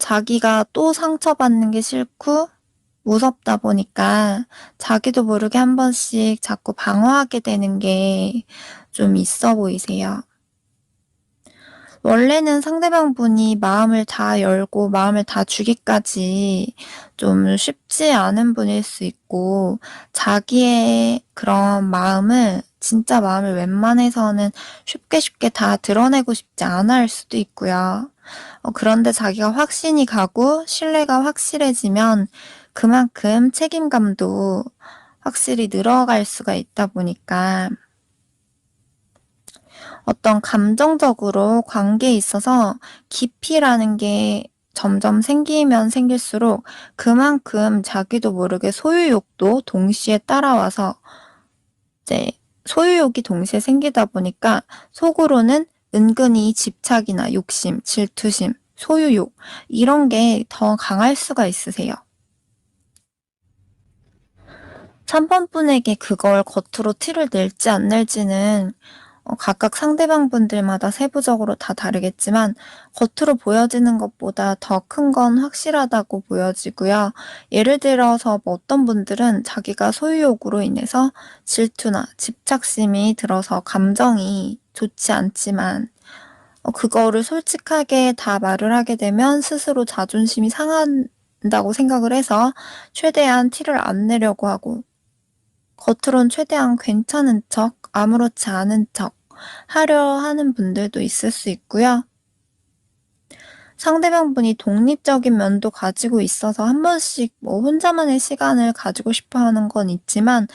자기가 또 상처받는 게 싫고 무섭다 보니까 자기도 모르게 한 번씩 자꾸 방어하게 되는 게 좀 있어 보이세요. 원래는 상대방 분이 마음을 다 열고 마음을 다 주기까지 좀 쉽지 않은 분일 수 있고 자기의 그런 마음을 진짜 마음을 웬만해서는 쉽게 쉽게 다 드러내고 싶지 않아 할 수도 있고요. 그런데 자기가 확신이 가고 신뢰가 확실해지면 그만큼 책임감도 확실히 늘어갈 수가 있다 보니까 어떤 감정적으로 관계에 있어서 깊이라는 게 점점 생기면 생길수록 그만큼 자기도 모르게 소유욕도 동시에 따라와서 이제 소유욕이 동시에 생기다 보니까 속으로는 은근히 집착이나 욕심, 질투심, 소유욕 이런 게 더 강할 수가 있으세요. 3번 분에게 그걸 겉으로 티를 낼지 안 낼지는 각각 상대방 분들마다 세부적으로 다 다르겠지만 겉으로 보여지는 것보다 더 큰 건 확실하다고 보여지고요. 예를 들어서 뭐 어떤 분들은 자기가 소유욕으로 인해서 질투나 집착심이 들어서 감정이 좋지 않지만 그거를 솔직하게 다 말을 하게 되면 스스로 자존심이 상한다고 생각을 해서 최대한 티를 안 내려고 하고 겉으론 최대한 괜찮은 척, 아무렇지 않은 척 하려 하는 분들도 있을 수 있고요. 상대방분이 독립적인 면도 가지고 있어서 한 번씩 뭐 혼자만의 시간을 가지고 싶어 하는 건 있지만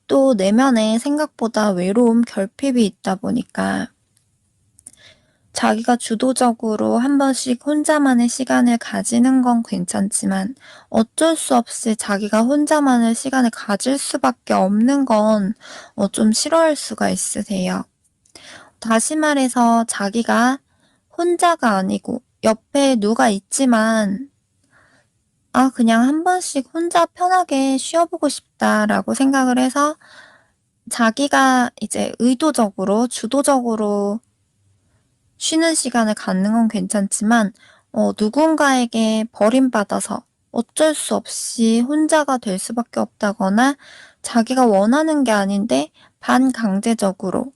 또 내면에 생각보다 외로움, 결핍이 있다 보니까 자기가 주도적으로 한 번씩 혼자만의 시간을 가지는 건 괜찮지만 어쩔 수 없이 자기가 혼자만의 시간을 가질 수밖에 없는 건 좀 싫어할 수가 있으세요. 다시 말해서 자기가 혼자가 아니고 옆에 누가 있지만 '아 그냥 한 번씩 혼자 편하게 쉬어 보고 싶다.'라고 생각을 해서 자기가 이제 의도적으로 주도적으로 쉬는 시간을 갖는 건 괜찮지만 누군가에게 버림받아서 어쩔 수 없이 혼자가 될 수밖에 없다거나 자기가 원하는 게 아닌데 반강제적으로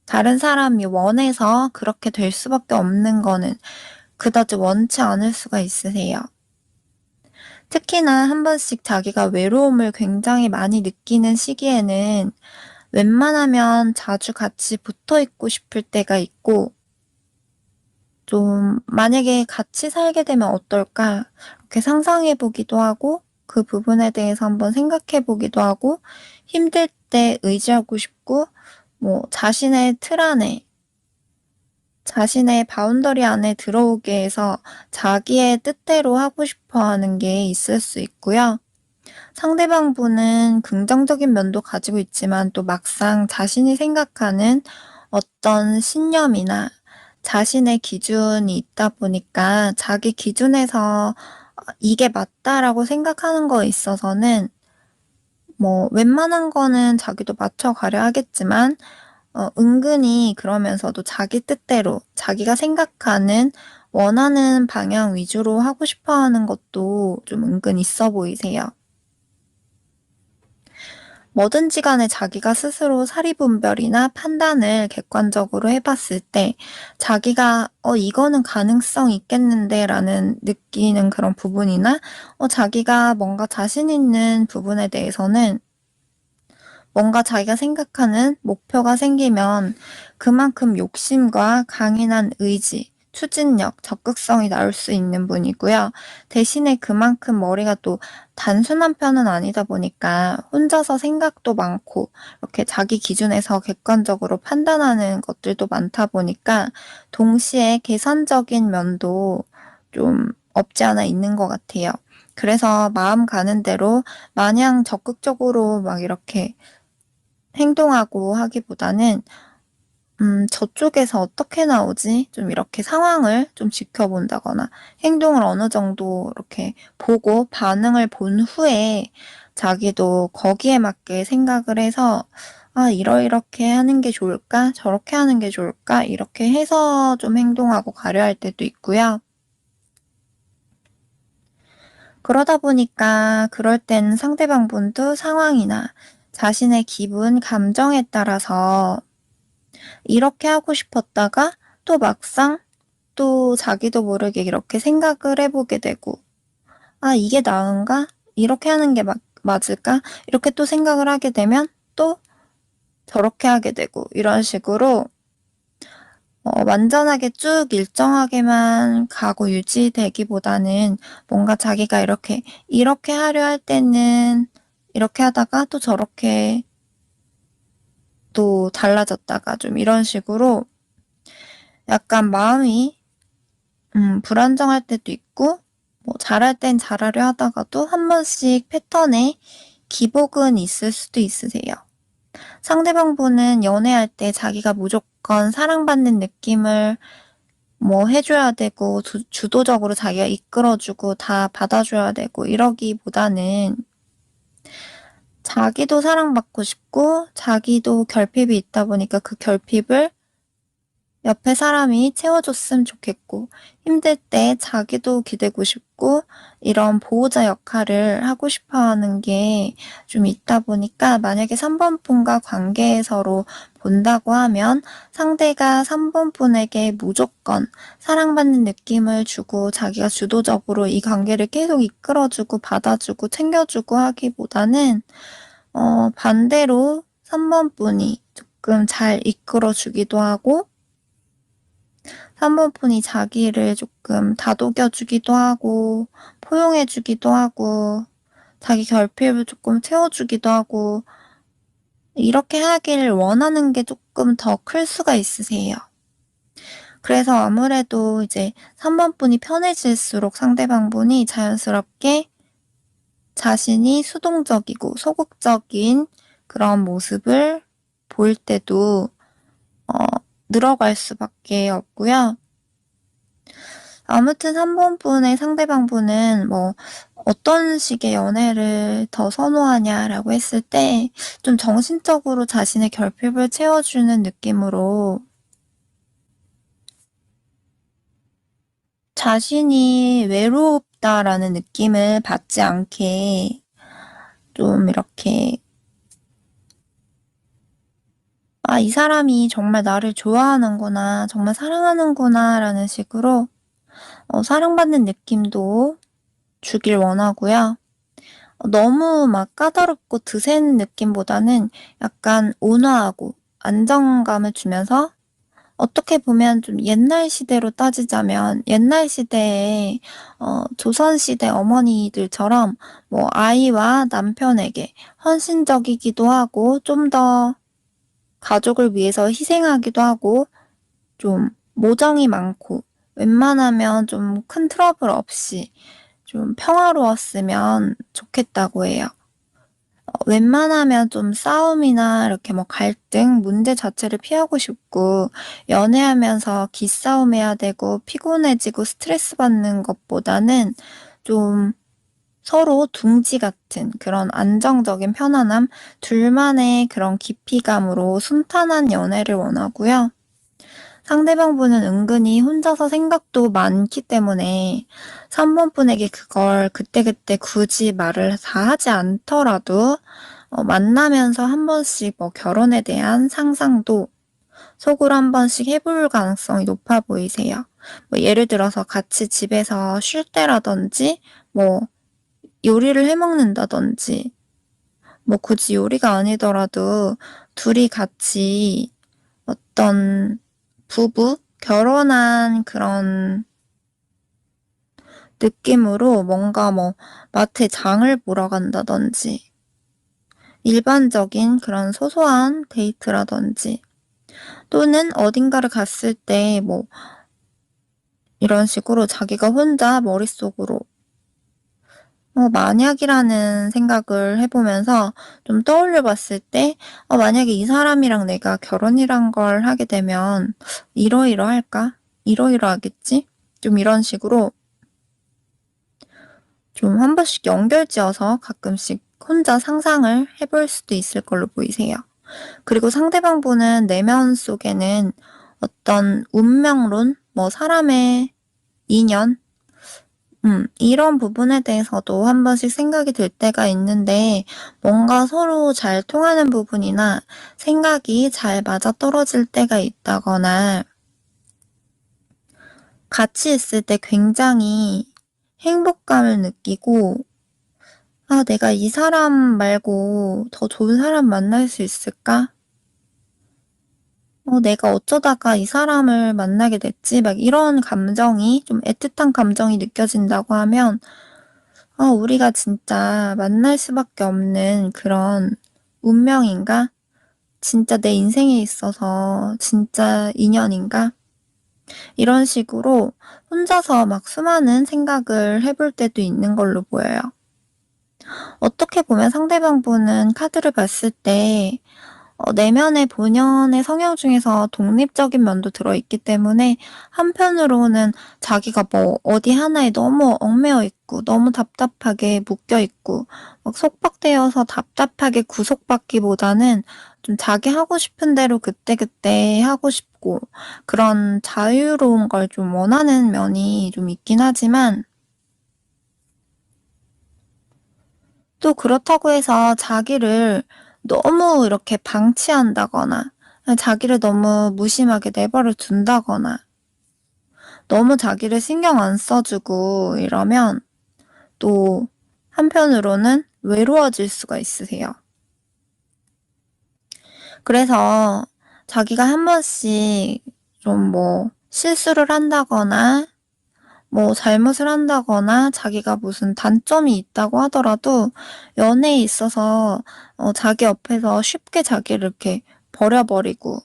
다른 사람이 원해서 그렇게 될 수밖에 없는 거는 그다지 원치 않을 수가 있으세요. 특히나 한 번씩 자기가 외로움을 굉장히 많이 느끼는 시기에는 웬만하면 자주 같이 붙어 있고 싶을 때가 있고 좀 '만약에 같이 살게 되면 어떨까?' 이렇게 상상해 보기도 하고 그 부분에 대해서 한번 생각해 보기도 하고 힘들 때 의지하고 싶고 뭐 자신의 틀 안에 자신의 바운더리 안에 들어오게 해서 자기의 뜻대로 하고 싶어 하는 게 있을 수 있고요. 상대방 분은 긍정적인 면도 가지고 있지만 또 막상 자신이 생각하는 어떤 신념이나 자신의 기준이 있다 보니까 자기 기준에서 '이게 맞다.'라고 생각하는 거에 있어서는 뭐 웬만한 거는 자기도 맞춰가려 하겠지만 은근히 그러면서도 자기 뜻대로 자기가 생각하는 원하는 방향 위주로 하고 싶어 하는 것도 좀 은근 있어 보이세요. 뭐든지 간에 자기가 스스로 사리분별이나 판단을 객관적으로 해 봤을 때 자기가 '이거는 가능성 있겠는데.'라는 느끼는 그런 부분이나 자기가 뭔가 자신 있는 부분에 대해서는 뭔가 자기가 생각하는 목표가 생기면 그만큼 욕심과 강인한 의지, 추진력, 적극성이 나올 수 있는 분이고요. 대신에 그만큼 머리가 또 단순한 편은 아니다 보니까 혼자서 생각도 많고 이렇게 자기 기준에서 객관적으로 판단하는 것들도 많다 보니까 동시에 계산적인 면도 좀 없지 않아 있는 것 같아요. 그래서 마음 가는 대로 마냥 적극적으로 막 이렇게 행동하고 하기보다는 '저쪽에서 어떻게 나오지?' 좀 이렇게 상황을 좀 지켜본다거나 행동을 어느 정도 이렇게 보고 반응을 본 후에 자기도 거기에 맞게 생각을 해서 '아 이러이렇게 하는 게 좋을까? 저렇게 하는 게 좋을까?' 이렇게 해서 좀 행동하고 가려 할 때도 있고요. 그러다 보니까 그럴 땐 상대방 분도 상황이나 자신의 기분, 감정에 따라서 이렇게 하고 싶었다가 또 막상 또 자기도 모르게 이렇게 생각을 해 보게 되고 '아 이게 나은가? 이렇게 하는 게 맞을까?' 이렇게 또 생각을 하게 되면 또 저렇게 하게 되고 이런 식으로 완전하게 쭉 일정하게만 가고 유지되기보다는 뭔가 자기가 이렇게 하려 할 때는 이렇게 하다가 또 저렇게 또 달라졌다가 좀 이런 식으로 약간 마음이 불안정할 때도 있고 뭐 잘할 땐 잘하려 하다가도 한 번씩 패턴에 기복은 있을 수도 있으세요. 상대방 분은 연애할 때 자기가 무조건 사랑받는 느낌을 뭐 해 줘야 되고 주도적으로 자기가 이끌어 주고 다 받아 줘야 되고 이러기보다는 자기도 사랑받고 싶고 자기도 결핍이 있다 보니까 그 결핍을 옆에 사람이 채워줬으면 좋겠고, 힘들 때 자기도 기대고 싶고, 이런 보호자 역할을 하고 싶어 하는 게 좀 있다 보니까, 만약에 3번 분과 관계에서로 본다고 하면, 상대가 3번 분에게 무조건 사랑받는 느낌을 주고, 자기가 주도적으로 이 관계를 계속 이끌어주고, 받아주고, 챙겨주고 하기보다는, 반대로 3번 분이 조금 잘 이끌어주기도 하고, 3번 분이 자기를 조금 다독여주기도 하고, 포용해주기도 하고, 자기 결핍을 조금 채워주기도 하고, 이렇게 하기를 원하는 게 조금 더 클 수가 있으세요. 그래서 아무래도 이제 3번 분이 편해질수록 상대방 분이 자연스럽게 자신이 수동적이고 소극적인 그런 모습을 보일 때도 늘어갈 수밖에 없고요. 아무튼 3번 분의 상대방 분은 뭐 어떤 식의 연애를 더 선호하냐라고 했을 때 좀 정신적으로 자신의 결핍을 채워주는 느낌으로 자신이 외롭다라는 느낌을 받지 않게 좀 이렇게 이 사람이 정말 나를 좋아하는구나, 정말 사랑하는구나라는 식으로 사랑받는 느낌도 주길 원하고요. 너무 막 까다롭고 드센 느낌보다는 약간 온화하고 안정감을 주면서 어떻게 보면 좀 옛날 시대로 따지자면 옛날 시대에 조선시대 어머니들처럼 뭐 아이와 남편에게 헌신적이기도 하고 좀 더 가족을 위해서 희생하기도 하고 좀 모정이 많고 웬만하면 좀 큰 트러블 없이 좀 평화로웠으면 좋겠다고 해요. 웬만하면 좀 싸움이나 이렇게 뭐 갈등, 문제 자체를 피하고 싶고, 연애하면서 기싸움 해야 되고, 피곤해지고 스트레스 받는 것보다는 좀 서로 둥지 같은 그런 안정적인 편안함, 둘만의 그런 깊이감으로 순탄한 연애를 원하고요. 상대방 분은 은근히 혼자서 생각도 많기 때문에 3번 분에게 그걸 그때그때 굳이 말을 다 하지 않더라도 만나면서 한 번씩 뭐 결혼에 대한 상상도 속으로 한 번씩 해볼 가능성이 높아 보이세요. 뭐 예를 들어서 같이 집에서 쉴 때라든지 뭐 요리를 해 먹는다든지 뭐 굳이 요리가 아니더라도 둘이 같이 어떤 부부? 결혼한 그런 느낌으로 뭔가 뭐 마트에 장을 보러 간다든지 일반적인 그런 소소한 데이트라든지 또는 어딘가를 갔을 때 뭐 이런 식으로 자기가 혼자 머릿속으로 만약이라는 생각을 해보면서 좀 떠올려 봤을 때 만약에 이 사람이랑 내가 결혼이란 걸 하게 되면 이러이러할까? 이러이러하겠지? 좀 이런 식으로 좀 한 번씩 연결지어서 가끔씩 혼자 상상을 해볼 수도 있을 걸로 보이세요. 그리고 상대방 분은 내면 속에는 어떤 운명론, 뭐 사람의 인연, 이런 부분에 대해서도 한 번씩 생각이 들 때가 있는데 뭔가 서로 잘 통하는 부분이나 생각이 잘 맞아떨어질 때가 있다거나 같이 있을 때 굉장히 행복감을 느끼고 내가 이 사람 말고 더 좋은 사람 만날 수 있을까? 내가 어쩌다가 이 사람을 만나게 됐지? 막 이런 감정이 좀 애틋한 감정이 느껴진다고 하면 우리가 진짜 만날 수밖에 없는 그런 운명인가? 진짜 내 인생에 있어서 진짜 인연인가? 이런 식으로 혼자서 막 수많은 생각을 해볼 때도 있는 걸로 보여요. 어떻게 보면 상대방 분은 카드를 봤을 때 내면의 본연의 성향 중에서 독립적인 면도 들어있기 때문에 한편으로는 자기가 뭐 어디 하나에 너무 얽매여 있고 너무 답답하게 묶여 있고 막 속박되어서 답답하게 구속받기보다는 좀 자기 하고 싶은 대로 그때그때 하고 싶고 그런 자유로운 걸 좀 원하는 면이 좀 있긴 하지만 또 그렇다고 해서 자기를 너무 이렇게 방치한다거나 자기를 너무 무심하게 내버려 둔다거나 너무 자기를 신경 안 써주고 이러면 또 한편으로는 외로워질 수가 있으세요. 그래서 자기가 한 번씩 좀 뭐 실수를 한다거나 뭐 잘못을 한다거나 자기가 무슨 단점이 있다고 하더라도 연애에 있어서 자기 옆에서 쉽게 자기를 이렇게 버려버리고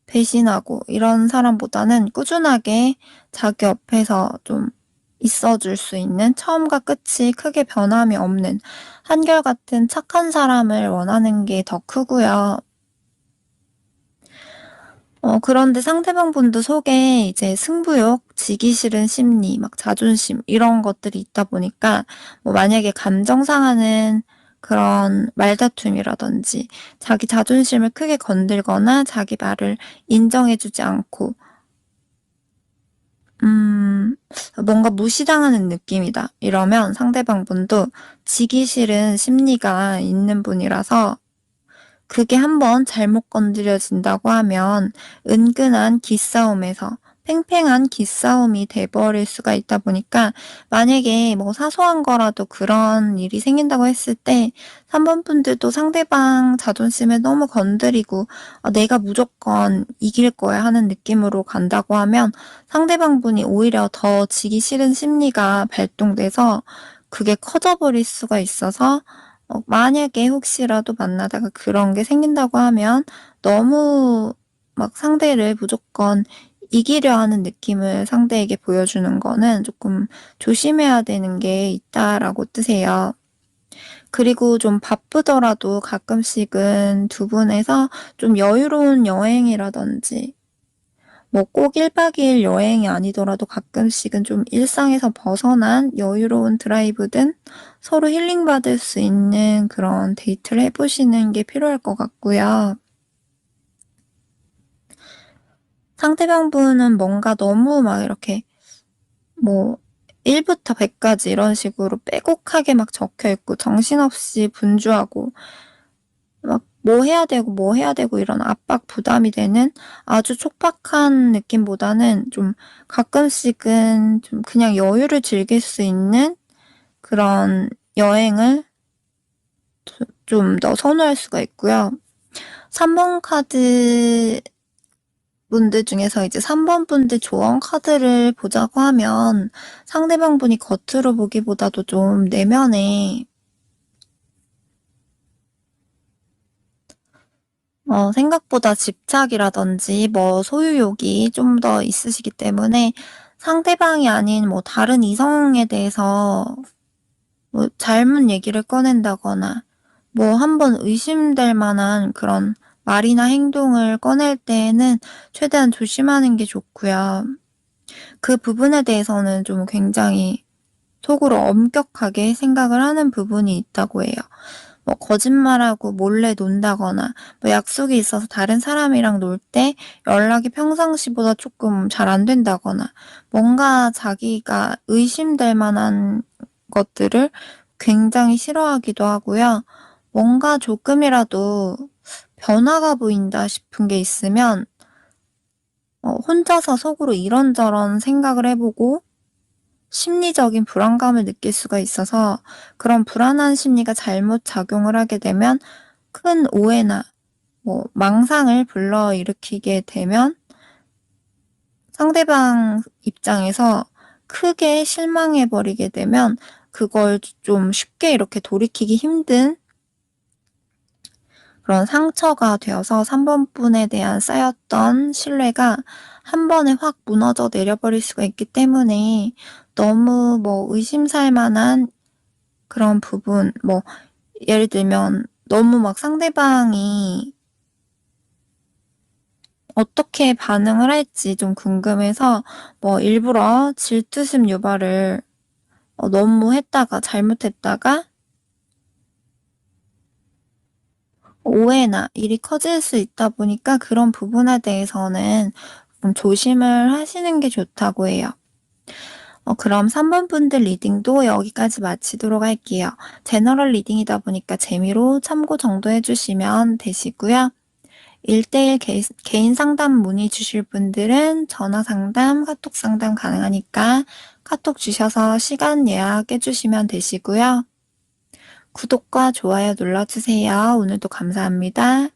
배신하고 이런 사람보다는 꾸준하게 자기 옆에서 좀 있어 줄 수 있는 처음과 끝이 크게 변함이 없는 한결같은 착한 사람을 원하는 게 더 크고요. 그런데 상대방분도 속에 이제 승부욕, 지기 싫은 심리, 막 자존심 이런 것들이 있다 보니까 뭐 만약에 감정 상하는 그런 말다툼이라든지 자기 자존심을 크게 건들거나 자기 말을 인정해 주지 않고 음 '뭔가 무시당하는 느낌이다.' 이러면 상대방분도 지기 싫은 심리가 있는 분이라서 그게 한번 잘못 건드려진다고 하면 은근한 기싸움에서 팽팽한 기싸움이 돼 버릴 수가 있다 보니까 만약에 뭐 사소한 거라도 그런 일이 생긴다고 했을 때 3 번 분들도 상대방 자존심을 너무 건드리고 '내가 무조건 이길 거야.' 하는 느낌으로 간다고 하면 상대방 분이 오히려 더 지기 싫은 심리가 발동돼서 그게 커져 버릴 수가 있어서 만약에 혹시라도 만나다가 그런 게 생긴다고 하면 너무 막 상대를 무조건 이기려 하는 느낌을 상대에게 보여주는 거는 조금 조심해야 되는 게 있다라고 뜨세요. 그리고 좀 바쁘더라도 가끔씩은 두 분에서 좀 여유로운 여행이라든지 뭐 꼭 1박 2일 여행이 아니더라도 가끔씩은 좀 일상에서 벗어난 여유로운 드라이브든 서로 힐링받을 수 있는 그런 데이트를 해 보시는 게 필요할 것 같고요. 상대방분은 뭔가 너무 막 이렇게 뭐 1 부터 100 까지 이런 식으로 빼곡하게 막 적혀 있고 정신없이 분주하고 막 뭐 해야 되고, 뭐 해야 되고 이런 압박 부담이 되는 아주 촉박한 느낌보다는 좀 가끔씩은 좀 그냥 여유를 즐길 수 있는 그런 여행을 좀 더 선호할 수가 있고요. 3번 카드 분들 중에서 이제 3번 분들 조언 카드를 보자고 하면 상대방 분이 겉으로 보기보다도 좀 내면에 생각보다 집착이라든지 뭐 소유욕이 좀 더 있으시기 때문에 상대방이 아닌 뭐 다른 이성에 대해서 뭐 잘못 얘기를 꺼낸다거나 뭐 한번 의심될 만한 그런 말이나 행동을 꺼낼 때에는 최대한 조심하는 게 좋고요. 그 부분에 대해서는 좀 굉장히 속으로 엄격하게 생각을 하는 부분이 있다고 해요. 뭐 거짓말하고 몰래 논다거나 뭐 약속이 있어서 다른 사람이랑 놀 때 연락이 평상시보다 조금 잘 안 된다거나 뭔가 자기가 의심될 만한 것들을 굉장히 싫어하기도 하고요. 뭔가 조금이라도 변화가 보인다 싶은 게 있으면 혼자서 속으로 이런저런 생각을 해 보고 심리적인 불안감을 느낄 수가 있어서 그런 불안한 심리가 잘못 작용을 하게 되면 큰 오해나 뭐 망상을 불러일으키게 되면 상대방 입장에서 크게 실망해 버리게 되면 그걸 좀 쉽게 이렇게 돌이키기 힘든 그런 상처가 되어서 3번 분에 대한 쌓였던 신뢰가 한 번에 확 무너져 내려 버릴 수가 있기 때문에 너무 뭐 의심살 만한 그런 부분 뭐 예를 들면 너무 막 상대방이 어떻게 반응을 할지 좀 궁금해서 뭐 일부러 질투심 유발을 너무 했다가 잘못했다가 오해나 일이 커질 수 있다 보니까 그런 부분에 대해서는 좀 조심을 하시는 게 좋다고 해요. 그럼 3번 분들 리딩도 여기까지 마치도록 할게요. 제너럴 리딩이다 보니까 재미로 참고 정도 해 주시면 되시고요. 1:1 개인 상담 문의 주실 분들은 전화 상담, 카톡 상담 가능하니까 카톡 주셔서 시간 예약해 주시면 되시고요. 구독과 좋아요 눌러주세요. 오늘도 감사합니다.